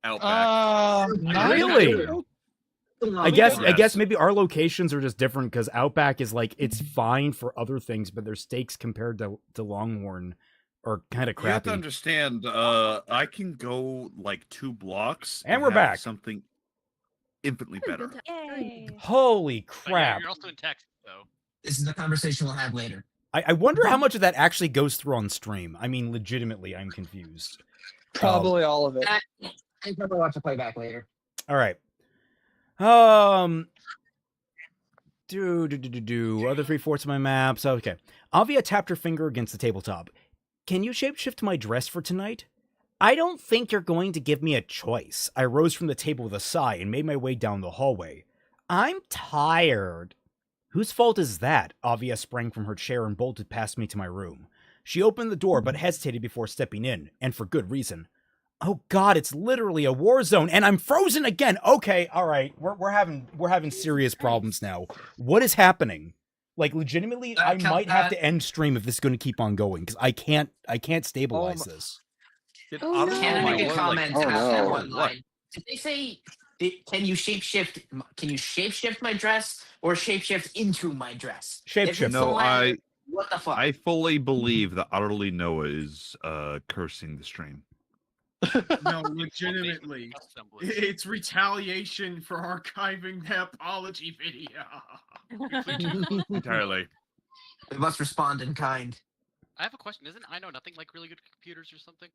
Outback. Really? I guess maybe our locations are just different because Outback is like it's fine for other things, but their steaks compared to Longhorn are kind of You have to crappy. understand, I can go like 2 blocks And we're have back. Something infinitely better. Holy But crap! you're also in Texas, though. This is a conversation we'll have later. I wonder how much of that actually goes through on stream. I mean, legitimately, I'm confused. Probably all of it. I probably watch the playback later. All right. Other 3/4 of my maps. Okay. Avia tapped her finger against the tabletop. Can you shapeshift my dress for tonight? I don't think you're going to give me a choice. I rose from the table with a sigh and made my way down the hallway. I'm tired. Whose fault is that? Avia sprang from her chair and bolted past me to my room. She opened the door but hesitated before stepping in, and for good reason. Oh god, it's literally a war zone, and I'm frozen again. Okay, all right, we're having serious problems now. What is happening? Like, legitimately, I might have to end stream if this is going to keep on going because I can't stabilize this. Can I make a comment? Oh, no. One line. Did they say? Can you shapeshift? Can you shapeshift my dress or shapeshift into my dress? Shapeshift. No, What the fuck? I fully believe that Utterly Noah is cursing the stream. No, legitimately. It's retaliation for archiving the apology video. Entirely. We must respond in kind. I have a question. Isn't I Know Nothing like really good computers or something?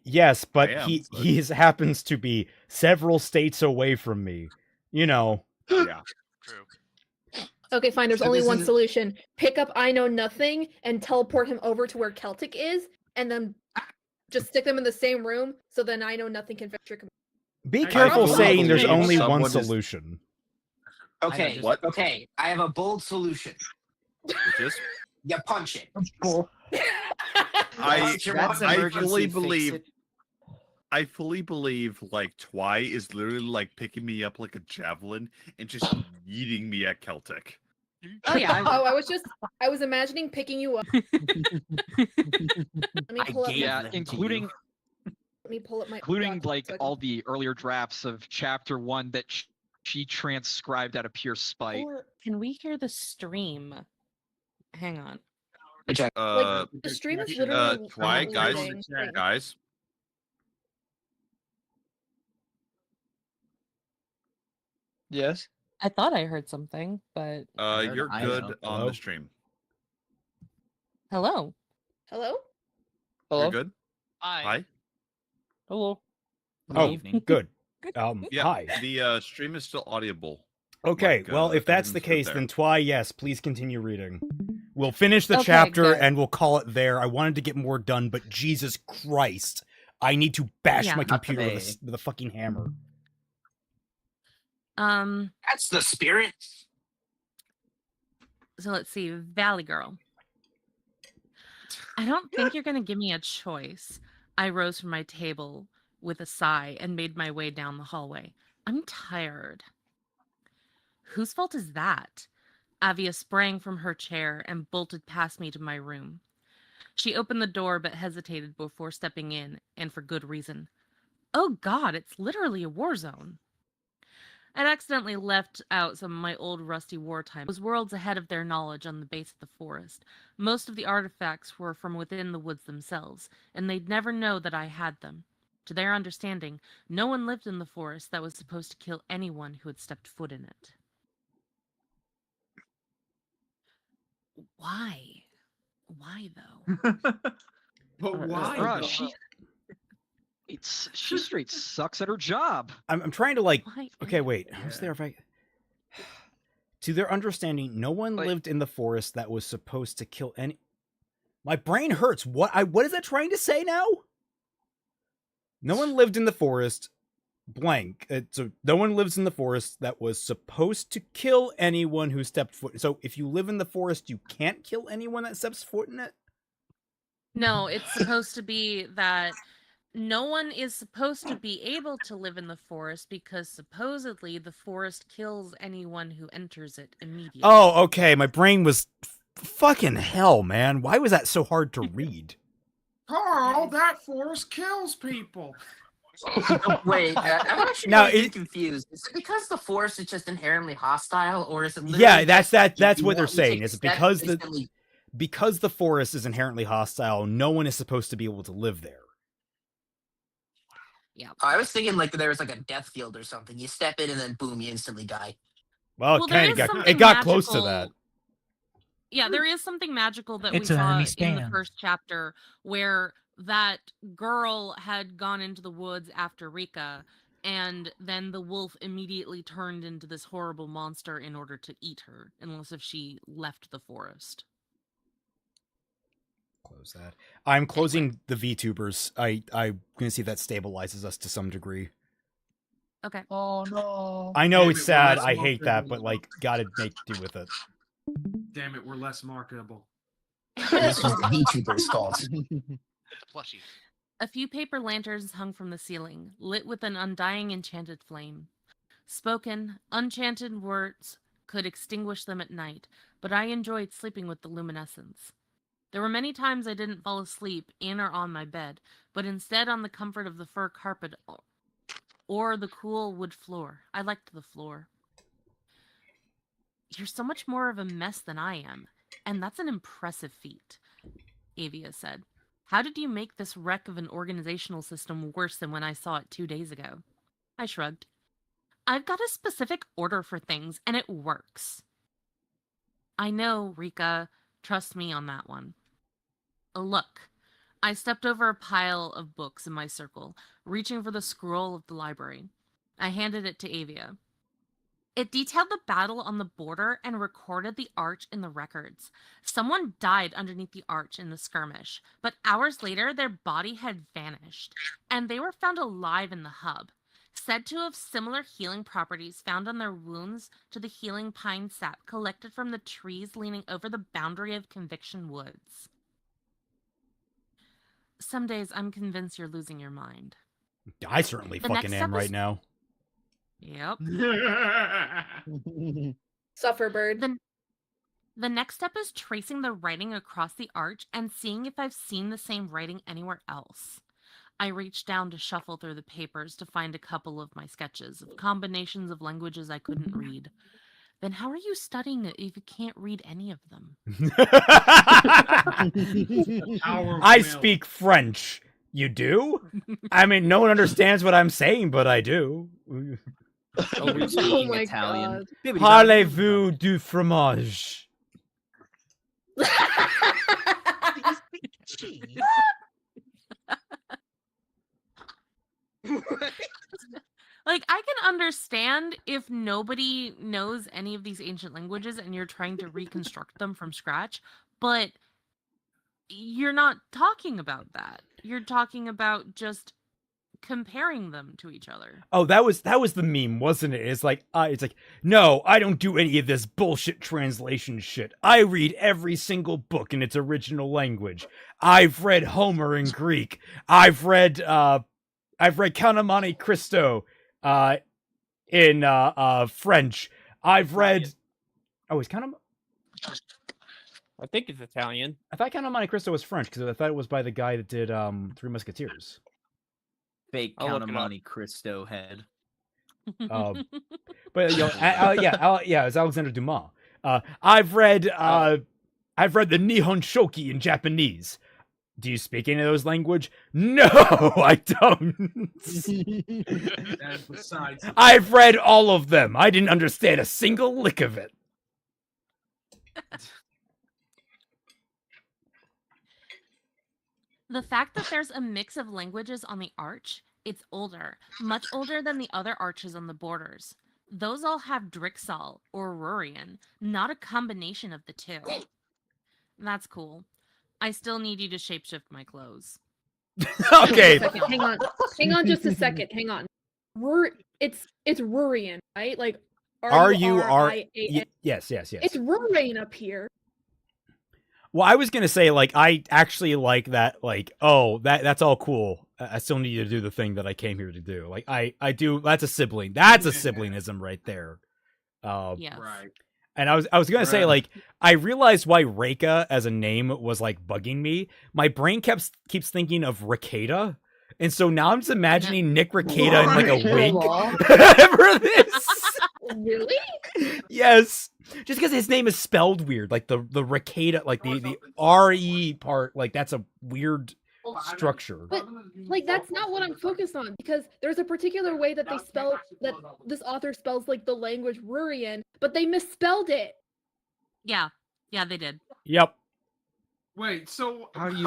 Yes, but he happens to be several states away from me. You know. Yeah. True. Okay, fine. There's So only this one is- solution. Pick up I Know Nothing and teleport him over to where Celtic is, and then just stick them in the same room, so then I Know Nothing can fix your computer. Be I careful don't saying there's believe only one someone is- solution. Okay. What? Okay. I have a bold solution. Which is? You punch it. I That's emergency, fully fix believe. it. I fully believe like Twy is literally like picking me up like a javelin and just yeeting me at Celtic. Oh yeah. I was imagining picking you up. Let me I pull up. gave Yeah, them to including you. Let me pull up my. including document like so I can- all the earlier drafts of chapter 1 that she transcribed out of pure spite. Or can we hear the stream? Hang on. Like the stream is literally Twy, not guys, loading. guys. Yes. I thought I heard something, but heard You're I good Know. on Hello? the stream. hello. Hello? Hello. You're good. Hi. Hi. Hello. Good Oh, evening. good. Yeah. Hi. The stream is still audible. Okay, Like, well, if that's the everything's case, good then Twy, yes, please continue reading. We'll finish the Okay, chapter good. and we'll call it there. I wanted to get more done, but Jesus Christ, I need to bash Yeah. my Not computer with today. with a fucking hammer. That's the spirit. So let's see, Valley Girl. I don't think you're gonna give me a choice. I rose from my table with a sigh and made my way down the hallway. I'm tired. Whose fault is that? Avia sprang from her chair and bolted past me to my room. She opened the door but hesitated before stepping in, and for good reason. Oh god, it's literally a war zone. I'd accidentally left out some of my old rusty wartime. I was worlds ahead of their knowledge on the base of the forest. Most of the artifacts were from within the woods themselves, and they'd never know that I had them. To their understanding, no one lived in the forest that was supposed to kill anyone who had stepped foot in it. Why? Why, though? But why? Bruh, though? she straight sucks at her job. I'm trying to like. Why? Okay, wait. Who's there? If I. To their understanding, no one Like- lived in the forest that was supposed to kill any. My brain hurts. What is that trying to say now? No one lived in the forest. Blank. So no one lives in the forest that was supposed to kill anyone who stepped foot. So if you live in the forest, you can't kill anyone that steps foot in it. No, it's supposed to be that no one is supposed to be able to live in the forest because supposedly the forest kills anyone who enters it immediately. Oh, okay. My brain was fucking hell, man. Why was that so hard to read? Carl, that forest kills people. Wait, I'm actually Now, really confused. Is it because the forest is just inherently hostile, or is it? Literally Yeah, that's just that's you what they're want to take saying. a Is step because and instantly- because the forest is inherently hostile, no one is supposed to be able to live there. Yeah. I was thinking like there was like a death field or something. You step in and then boom, you instantly die. Well, Well, it there kind is of got something it got close to that. magical- Yeah, there is something magical that It's we an saw enemy in the span. first chapter where that girl had gone into the woods after Rika And then the wolf immediately turned into this horrible monster in order to eat her, unless if she left the forest. Close that. I'm closing the VTubers. I'm gonna see if that stabilizes us to some degree. Okay. Oh no. I know Damn it's it, sad. we're I less hate that, marketable. but like, gotta make do with it. Damn it, we're less marketable. This was the VTuber's fault. Plushy. A few paper lanterns hung from the ceiling, lit with an undying enchanted flame. Spoken, unchanted words could extinguish them at night, but I enjoyed sleeping with the luminescence. There were many times I didn't fall asleep in or on my bed, but instead on the comfort of the fur carpet or the cool wood floor. I liked the floor. You're so much more of a mess than I am, and that's an impressive feat, Avia said. How did you make this wreck of an organizational system worse than when I saw it 2 days ago? I shrugged. I've got a specific order for things, and it works. I know, Rika. Trust me on that one. Look. I stepped over a pile of books in my circle, reaching for the scroll of the library. I handed it to Avia. It detailed the battle on the border and recorded the arch in the records. Someone died underneath the arch in the skirmish, but hours later their body had vanished, and they were found alive in the hub, said to have similar healing properties found on their wounds to the healing pine sap collected from the trees leaning over the boundary of Conviction Woods. Some days I'm convinced you're losing your mind. I certainly fucking am right now. Yep. Sufferbird. The next step is tracing the writing across the arch and seeing if I've seen the same writing anywhere else. I reached down to shuffle through the papers to find a couple of my sketches of combinations of languages I couldn't read. Then how are you studying it if you can't read any of them? I speak French. You do? I mean, no one understands what I'm saying, but I do. Oh, we're speaking Italian. Parlez-vous du fromage? Like, I can understand if nobody knows any of these ancient languages and you're trying to reconstruct them from scratch, but you're not talking about that. You're talking about just comparing them to each other. Oh, that was the meme, wasn't it? It's like, no, I don't do any of this bullshit translation shit. I read every single book in its original language. I've read Homer in Greek. I've read Count of Monte Cristo in French. I've read. Oh, is Count of? I think it's Italian. I thought Count of Monte Cristo was French because I thought it was by the guy that did Three Musketeers. Fake Count of Monte Cristo head. But yeah, it's Alexander Dumas. I've read the Nihon Shoki in Japanese. Do you speak any of those language? No, I don't. I've read all of them. I didn't understand a single lick of it. The fact that there's a mix of languages on the arch, it's older, much older than the other arches on the borders. Those all have Drixal or Rurian, not a combination of the two. That's cool. I still need you to shapeshift my clothes. Okay. Hang on just a second. Hang on. It's Rurian, right? Like R-U-R-I-A-N. Yes. It's Rurian up here. Well, I was gonna say, like, I actually like that, like, oh, that's all cool. I still need to do the thing that I came here to do. Like, I do. That's a sibling. That's a siblingism right there. Yes. Right. And I was gonna say, like, I realized why Reika as a name was like bugging me. My brain keeps thinking of Ricada, and so now I'm just imagining Nick Ricada in like a wig for this. Really? Yes, just because his name is spelled weird, like the Ricada, like the R-E part, like that's a weird structure. But like that's not what I'm focused on, because there's a particular way that they spell that this author spells like the language Rurian, but they misspelled it. Yeah, they did. Yep. Wait, so how do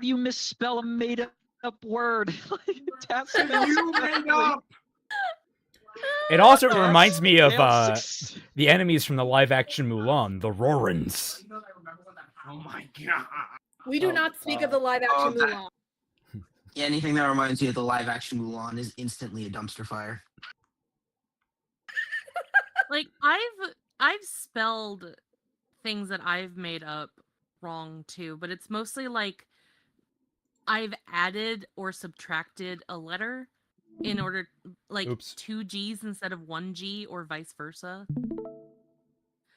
you misspell a made up up word. You made up. It also reminds me of Failed six- the enemies from the live-action Mulan, the Rorans. Oh my god. We do not speak of the live action Mulan. Yeah, anything that reminds you of the live action Mulan is instantly a dumpster fire. Like I've spelled things that I've made up wrong too, but it's mostly like I've added or subtracted a letter in order, like, Oops. 2 G's instead of 1 G or vice versa.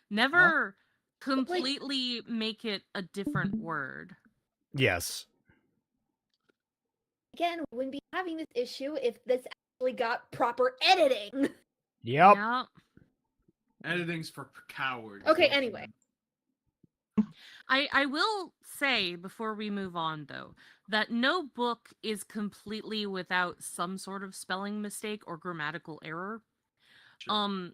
Never completely make it a different word. Yes. Again, we wouldn't be having this issue if this actually got proper editing. Yep. Yeah. Editing's for cowards. Okay, anyway. I will say before we move on though that no book is completely without some sort of spelling mistake or grammatical error. Sure.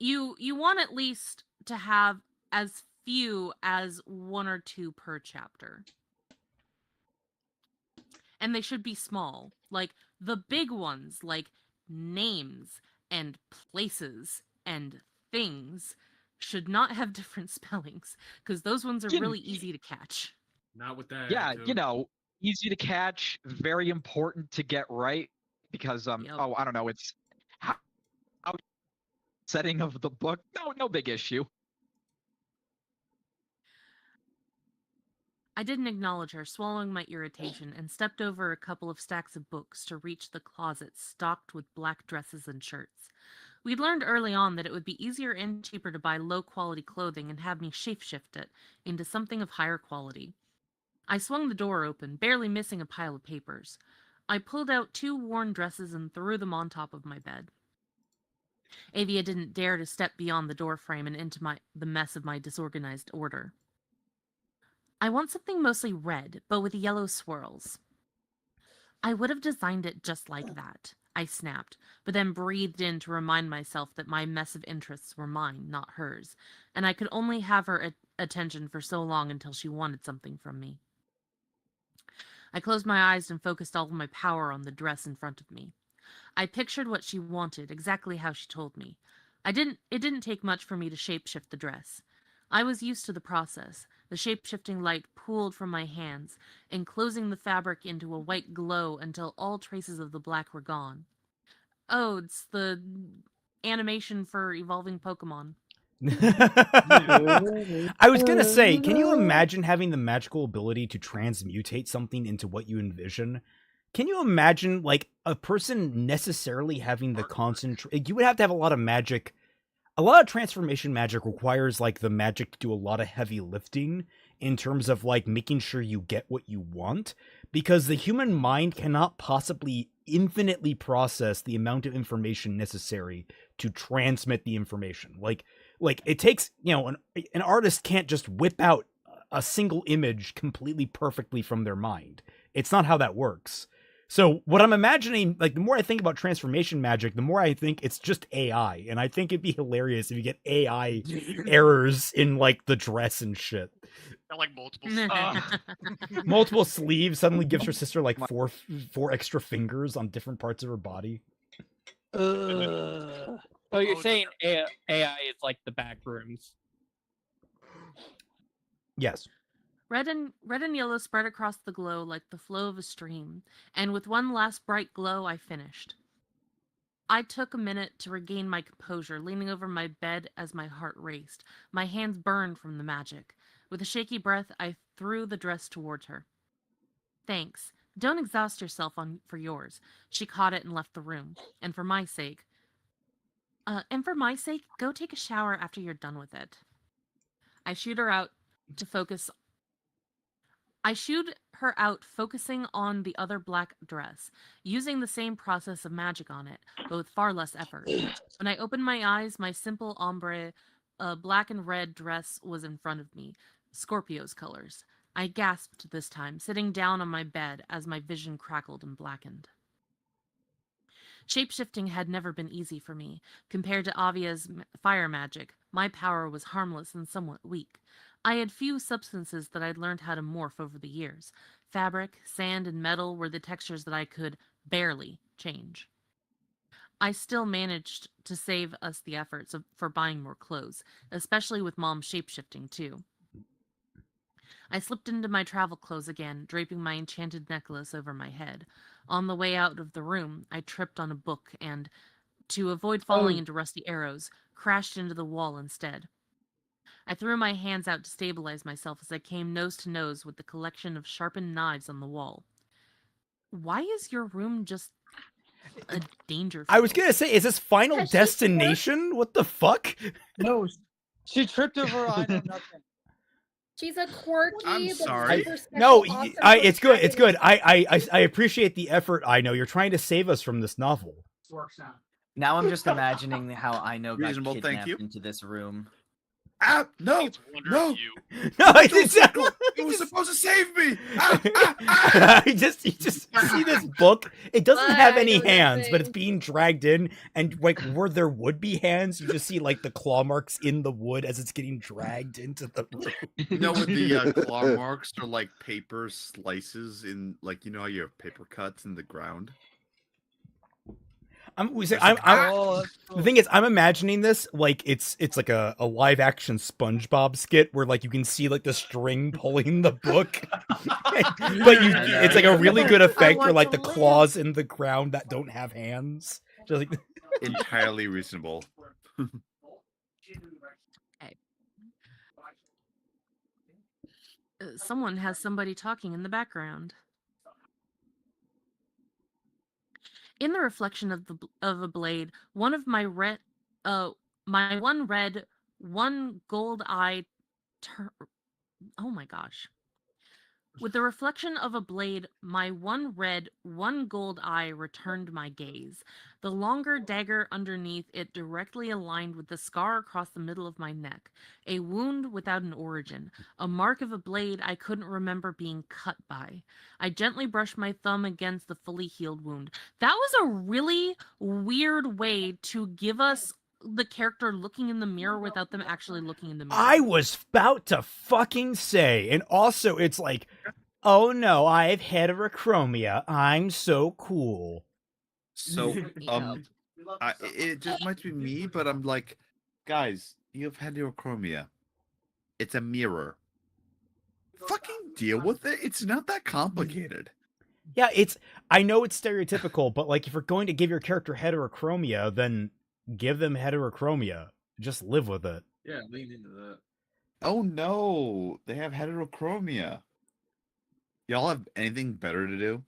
You want at least to have as few as 1 or 2 per chapter. And they should be small. Like the big ones, like names and places and things, should not have different spellings because those ones are really easy to catch. Not with that. Yeah, attitude. you know, easy to catch, very important to get right because I don't know, it's how setting of the book. No big issue. I didn't acknowledge her, swallowing my irritation, and stepped over a couple of stacks of books to reach the closet stocked with black dresses and shirts. We'd learned early on that it would be easier and cheaper to buy low-quality clothing and have me shape-shift it into something of higher quality. I swung the door open, barely missing a pile of papers. I pulled out 2 worn dresses and threw them on top of my bed. Avia didn't dare to step beyond the doorframe and into the mess of my disorganized order. I want something mostly red, but with yellow swirls. I would have designed it just like that, I snapped, but then breathed in to remind myself that my mess of interests were mine, not hers, and I could only have her attention for so long until she wanted something from me. I closed my eyes and focused all of my power on the dress in front of me. I pictured what she wanted, exactly how she told me. It didn't take much for me to shapeshift the dress. I was used to the process. The shape-shifting light pooled from my hands, enclosing the fabric into a white glow until all traces of the black were gone. Oh, it's the animation for evolving Pokemon. I was gonna say, can you imagine having the magical ability to transmutate something into what you envision? Can you imagine, like, a person necessarily having the concentrate? You would have to have a lot of magic. A lot of transformation magic requires, like, the magic to do a lot of heavy lifting in terms of, like, making sure you get what you want, because the human mind cannot possibly infinitely process the amount of information necessary to transmit the information. Like it takes, you know, an artist can't just whip out a single image completely perfectly from their mind. It's not how that works. So what I'm imagining, like, the more I think about transformation magic, the more I think it's just AI. And I think it'd be hilarious if you get AI errors in, like, the dress and shit. Got like multiple. Multiple sleeves suddenly gives her sister, like, four extra fingers on different parts of her body. So you're saying AI is like the back rooms? Yes. Red and yellow spread across the glow like the flow of a stream, and with one last bright glow, I finished. I took a minute to regain my composure, leaning over my bed as my heart raced. My hands burned from the magic. With a shaky breath, I threw the dress towards her. Thanks. Don't exhaust yourself for yours. She caught it and left the room. And for my sake, go take a shower after you're done with it. I shooed her out, focusing on the other black dress, using the same process of magic on it, but with far less effort. When I opened my eyes, my simple ombre, black and red dress was in front of me, Scorpio's colors. I gasped this time, sitting down on my bed as my vision crackled and blackened. Shapeshifting had never been easy for me. Compared to Avia's fire magic, my power was harmless and somewhat weak. I had few substances that I'd learned how to morph over the years. Fabric, sand, and metal were the textures that I could barely change. I still managed to save us the efforts for buying more clothes, especially with Mom's shapeshifting too. I slipped into my travel clothes again, draping my enchanted necklace over my head. On the way out of the room, I tripped on a book and, to avoid falling into rusty arrows, crashed into the wall instead. I threw my hands out to stabilize myself as I came nose to nose with the collection of sharpened knives on the wall. Why is your room just a danger field? I was gonna say, is this Final Destination? What the fuck? No, she tripped over I know nothing. She's a quirky. I'm but sorry. super special No, awesome it's good. It's good. protagonist. I appreciate the effort. I know you're trying to save us from this novel. Works out. Now I'm just imagining how I know got Reasonable, thank kidnapped you. into this room. Ah, no, no, No, exactly. it was supposed to save me. You just see this book. It doesn't have I any know hands, but it's nothing. being dragged in, and like where there would be hands, you just see like the claw marks in the wood as it's getting dragged into the room. No, with the claw marks are like paper slices in, like, you know how you have paper cuts in the ground. The thing is, I'm imagining this like it's like a live action SpongeBob skit where like you can see like the string pulling the book, but it's like a really good effect for like the claws in the ground that don't have hands. Just like Entirely reasonable. Someone has somebody talking in the background. In the reflection of a blade, one of my my one red, one gold eye. Oh my gosh! With the reflection of a blade, my one red, one gold eye returned my gaze. The longer dagger underneath it directly aligned with the scar across the middle of my neck. A wound without an origin. A mark of a blade I couldn't remember being cut by. I gently brushed my thumb against the fully healed wound. That was a really weird way to give us the character looking in the mirror without them actually looking in the mirror. I was about to fucking say, and also it's like, oh no, I have heterochromia. I'm so cool. So, it just might be me, but I'm like, guys, you have heterochromia. It's a mirror. Fucking deal with it. It's not that complicated. Yeah, I know it's stereotypical, but like if you're going to give your character heterochromia, then give them heterochromia. Just live with it. Yeah, lean into that. Oh no, they have heterochromia. Y'all have anything better to do?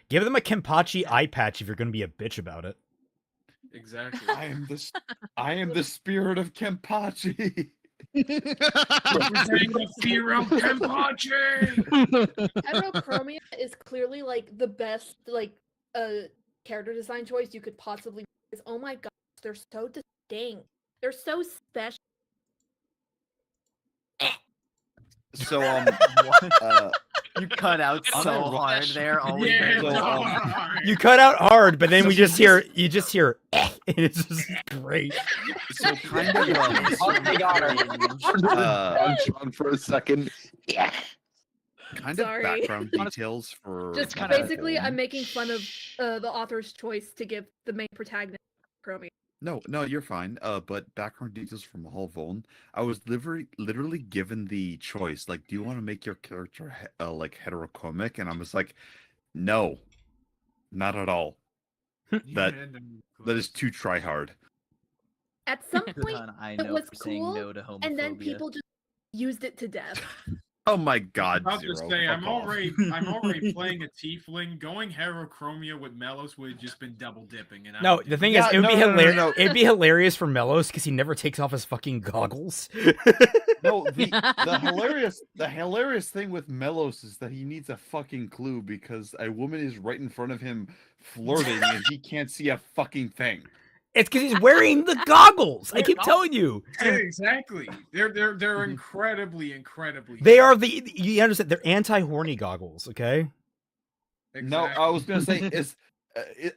Give them a Kenpachi eye patch if you're going to be a bitch about it. Exactly. I am the spirit of Kenpachi. Representing the fear of Kenpachi. Heterochromia is clearly like the best character design choice you could possibly. Because oh my gosh, they're so distinct. They're so special. So you cut out so hard there. You cut out hard, but then you just hear, and it's just great. So kind of John for a second. Yeah. Kind Sorry. of background details for Just kind basically, I'm making fun of the author's choice to give the main protagonist chromia. No, you're fine. But background details from Voln. I was literally given the choice. Like, do you want to make your character like heterochromic? And I was like, no, not at all. That is too try hard. At some point, I it know was for saying cool, no to homophobia. and then people just used it to death. Oh my god, I'll Zero. just say, I'm fuck off. already playing a tiefling. Going heterochromia with Melos would have just been double dipping. And No, the thing is, it would be hilarious. It'd be hilarious for Melos because he never takes off his fucking goggles. No, the hilarious thing with Melos is that he needs a fucking clue because a woman is right in front of him flirting and he can't see a fucking thing. It's because he's wearing the goggles. I keep telling you. Yeah, exactly. They're incredibly. They are you understand? They're anti-horny goggles. Okay. No, I was gonna say is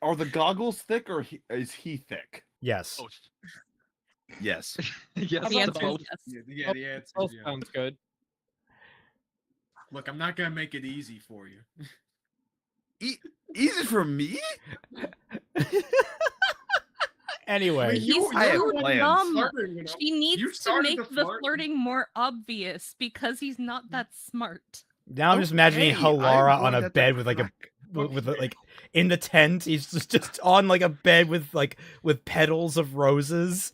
Are the goggles thick or is he thick? Yes. Oh, Yes. Yes, The answer is both. yes. Yeah, the answer Both is yeah. sounds good. Look, I'm not gonna make it easy for you. Easy for me? Anyway, He's I have too plans. dumb. Flirting, you know? She You needs to started make the the flirt. flirting more obvious because he's not that smart. now I'm just imagining Okay, how I'm Lara on going a to bed with like a crack- with Okay. like in the tent. He's just on like a bed with petals of roses.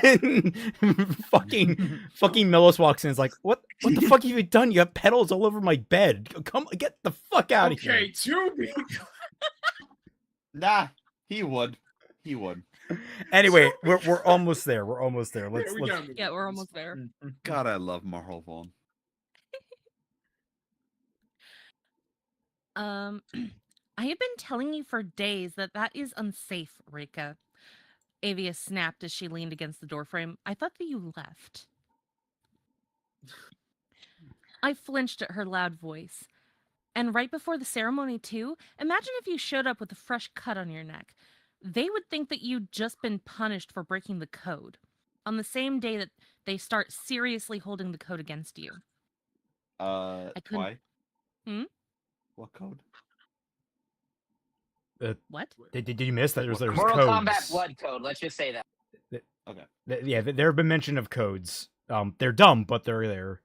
And fucking Millis walks in. And is like, what the fuck have you done? You have petals all over my bed. Come get the fuck out of here. Okay, to be Nah, he would. He would. Anyway, we're almost there. We're almost there. Let's we let's gotta move Yeah, on. we're It's almost there. God, I love Marvel Vaughn. I have been telling you for days that is unsafe, Rika. Avia snapped as she leaned against the doorframe. I thought that you left. I flinched at her loud voice. And right before the ceremony, too? Imagine if you showed up with a fresh cut on your neck. They would think that you'd just been punished for breaking the code. On the same day that they start seriously holding the code against you. couldn't- Why? Hmm? What code? What? Did you miss that? There's Mortal codes. Kombat blood code. Let's just say that. Okay. Yeah, there have been mention of codes. They're dumb, but they're there.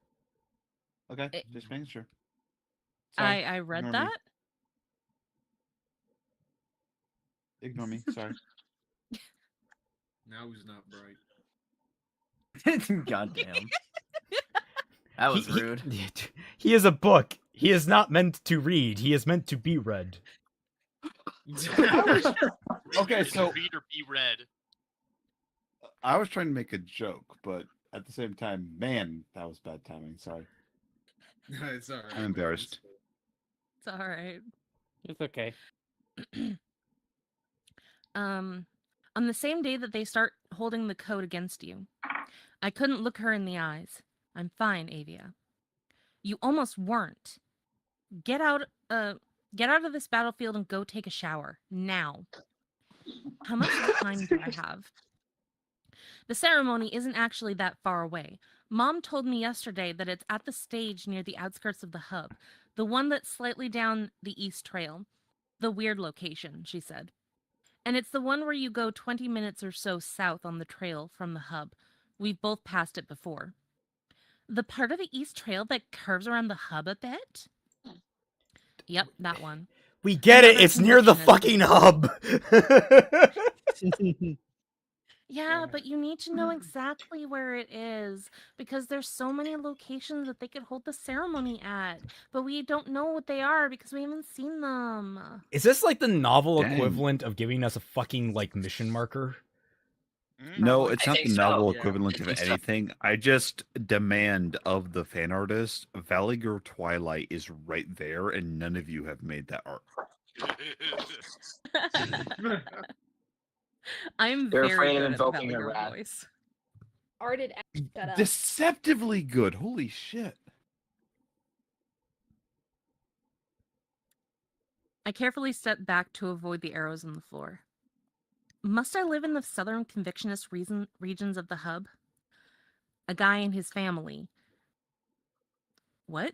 Okay. Just making sure. Sorry, I read ignore me. that. Ignore me. Sorry. Now he's not bright. Goddamn. That was rude. He is a book. He is not meant to read. He is meant to be read. Okay, so read or be read. I was trying to make a joke, but at the same time, man, that was bad timing. Sorry. It's alright. I'm embarrassed. It's all right. It's okay. On the same day that they start holding the code against you, I couldn't look her in the eyes. I'm fine, Avia. You almost weren't. Get out of this battlefield and go take a shower now. How much time do I have? The ceremony isn't actually that far away. Mom told me yesterday that it's at the stage near the outskirts of the hub, the one that's slightly down the East Trail. The weird location, she said. And it's the one where you go 20 minutes or so south on the trail from the hub. We've both passed it before. The part of the East Trail that curves around the hub a bit? Yep, that one. We get it. Another It's near the fucking hub. Yeah, but you need to know exactly where it is because there's so many locations that they could hold the ceremony at, but we don't know what they are because we haven't seen them. Is this like the novel Dang. equivalent of giving us a fucking mission marker? No, it's I not think the so. novel Yeah, equivalent I of think so. anything. I just demand of the fan artist, Valley Girl Twilight is right there, and none of you have made that art. I'm They're very afraid of good at the invoking Valley her Girl wrath. voice. Arted shut up. Deceptively good. Holy shit. I carefully stepped back to avoid the arrows on the floor. Must I live in the southern convictionist regions of the hub? A guy and his family. What?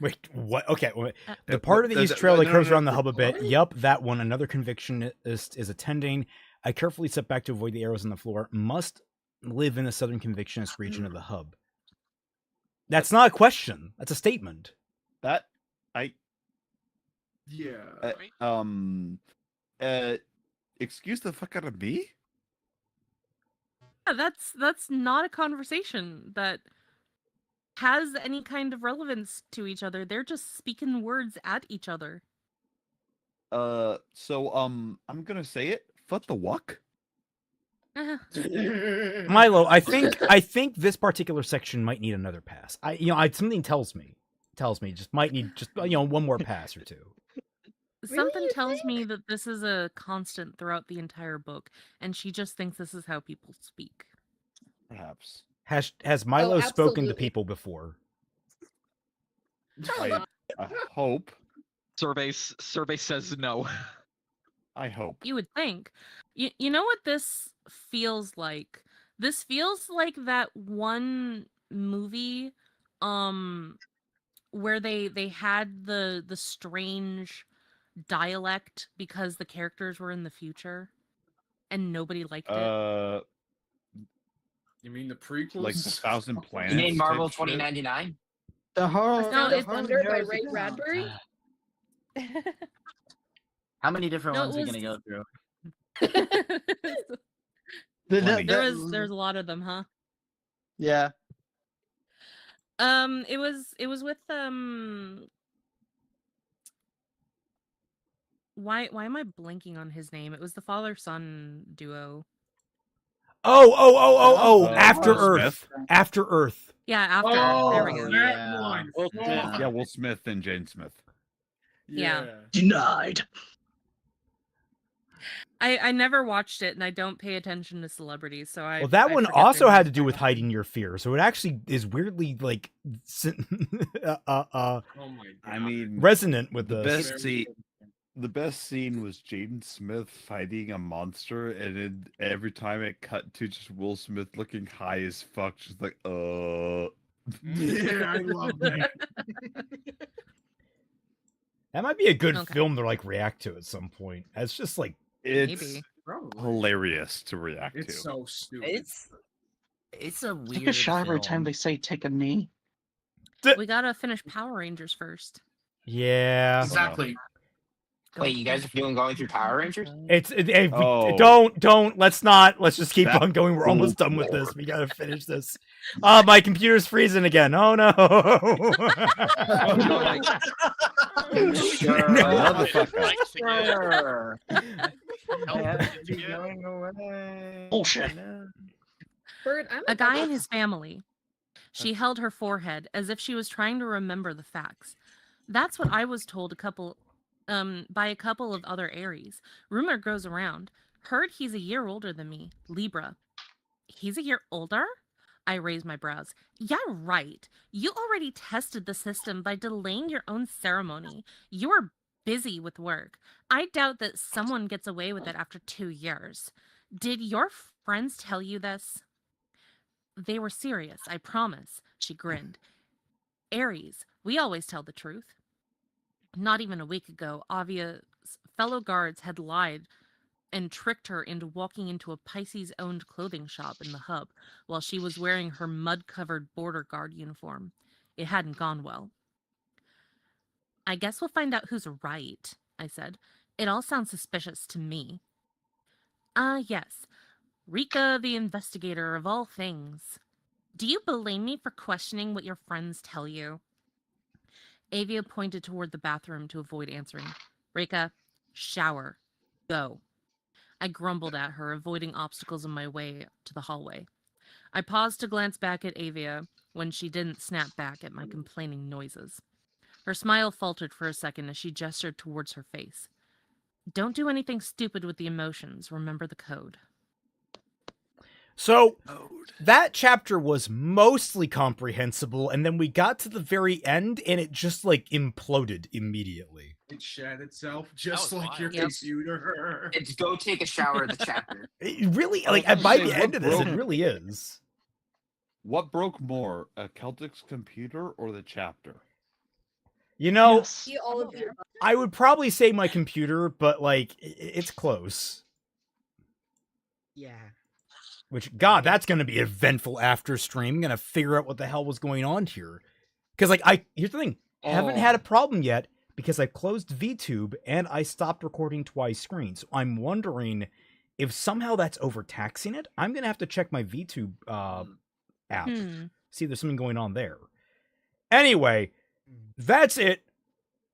Wait, what? Okay, wait. The part of the East Trail that curves around the hub a bit. Yup, that one. Another convictionist is attending. I carefully step back to avoid the arrows on the floor. Must live in the southern convictionist region of the hub. That's not a question. That's a statement. That I Yeah. Excuse the fuck out of me? Yeah, that's not a conversation that has any kind of relevance to each other. They're just speaking words at each other. So I'm gonna say it. What the wuck? Milo, I think this particular section might need another pass. Something tells me just might need one more pass or two. Something tells me that this is a constant throughout the entire book, and she just thinks this is how people speak. Perhaps. Has Milo spoken to absolutely. people before? I hope. Survey says no. I hope. You would think. You know what this feels like? This feels like that one movie where they had the strange dialect because the characters were in the future and nobody liked it. You mean the prequels? Like the Thousand Planets? You mean Marvel type shit? 2099? The horror. No, the it's horror Thunder by heroes Ray is- Bradbury. How many different No, ones it are you gonna go through? There's a lot of them, huh? Yeah. It was with why am I blanking on his name? It was the father-son duo. After Will Earth. Smith? After Earth. Yeah, After Earth. There we go. That one. Will Smith. Yeah, Will Smith and Jane Smith. Yeah. Denied. I never watched it and I don't pay attention to celebrities, so I Well, that I one forget their also had names to do quite with often. hiding your fear, so it actually is weirdly like Oh my god. I mean, resonant with the this. best scene. The best scene was Jaden Smith fighting a monster, and then every time it cut to just Will Smith looking high as fuck, just like, Yeah, I love that. That might be a good Okay. film to like react to at some point. It's just like It's Maybe. Probably. hilarious to react It's to. so stupid. It's a weird Take a shot every film. time they say take a knee. We gotta finish Power Rangers first. yeah. Exactly. Wait, you guys are going through Power Rangers? Don't let's just keep That- on going. We're almost done with this. We gotta finish this. My computer's freezing again. Oh no. Another fuck up. Sure. Bullshit. Bird, I'm A guy and his family. She held her forehead as if she was trying to remember the facts. That's what I was told by a couple of other Aries. Rumor goes around. Heard he's a year older than me. Libra. He's a year older? I raised my brows. Yeah, right. You already tested the system by delaying your own ceremony. You were busy with work. I doubt that someone gets away with it after 2 years. Did your friends tell you this? They were serious, I promise. She grinned. Aries, we always tell the truth. Not even a week ago, Avia's fellow guards had lied and tricked her into walking into a Pisces-owned clothing shop in the hub while she was wearing her mud-covered border guard uniform. It hadn't gone well. I guess we'll find out who's right, I said. It all sounds suspicious to me. Yes. Rika, the investigator of all things. Do you blame me for questioning what your friends tell you? Avia pointed toward the bathroom to avoid answering. Rika, shower. Go. I grumbled at her, avoiding obstacles in my way to the hallway. I paused to glance back at Avia when she didn't snap back at my complaining noises. Her smile faltered for a second as she gestured towards her face. Don't do anything stupid with the emotions. Remember the code. So that chapter was mostly comprehensible, and then we got to the very end, and it just like imploded immediately. It shat itself just was like your wild. computer. It's go take a shower at the chapter. It really, I was like gonna by say, the what end of this, it broke- really is. What broke more, a Celtic's computer or the chapter? You know, See all of you. I would probably say my computer, but like it's close. Yeah. Which, God, that's going to be eventful after stream. I'm going to figure out what the hell was going on here. Because, like, here's the thing. Haven't had a problem yet because I closed VTube and I stopped recording twice screen. So I'm wondering if somehow that's overtaxing it. I'm going to have to check my VTube app. See if there's something going on there. Anyway, that's it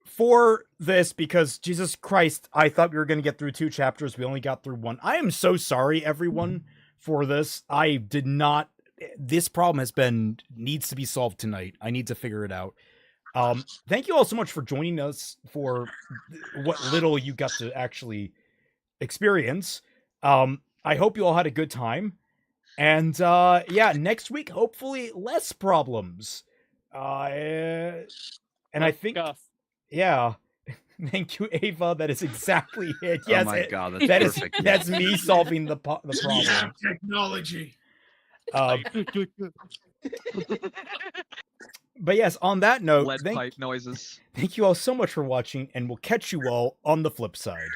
for this because, Jesus Christ, I thought we were going to get through 2 chapters. We only got through 1. I am so sorry, everyone, for this. I did not. This problem needs to be solved tonight. I need to figure it out. Thank you all so much for joining us for what little you got to actually experience. I hope you all had a good time. And yeah, next week, hopefully less problems. And I think, yeah. Thank you, Ava. That is exactly it. Yes, oh my god, that's that is perfect. that's me solving the We problem. have technology. But yes, on that note, Lead pipe noises. thank you all so much for watching, and we'll catch you all on the flip side.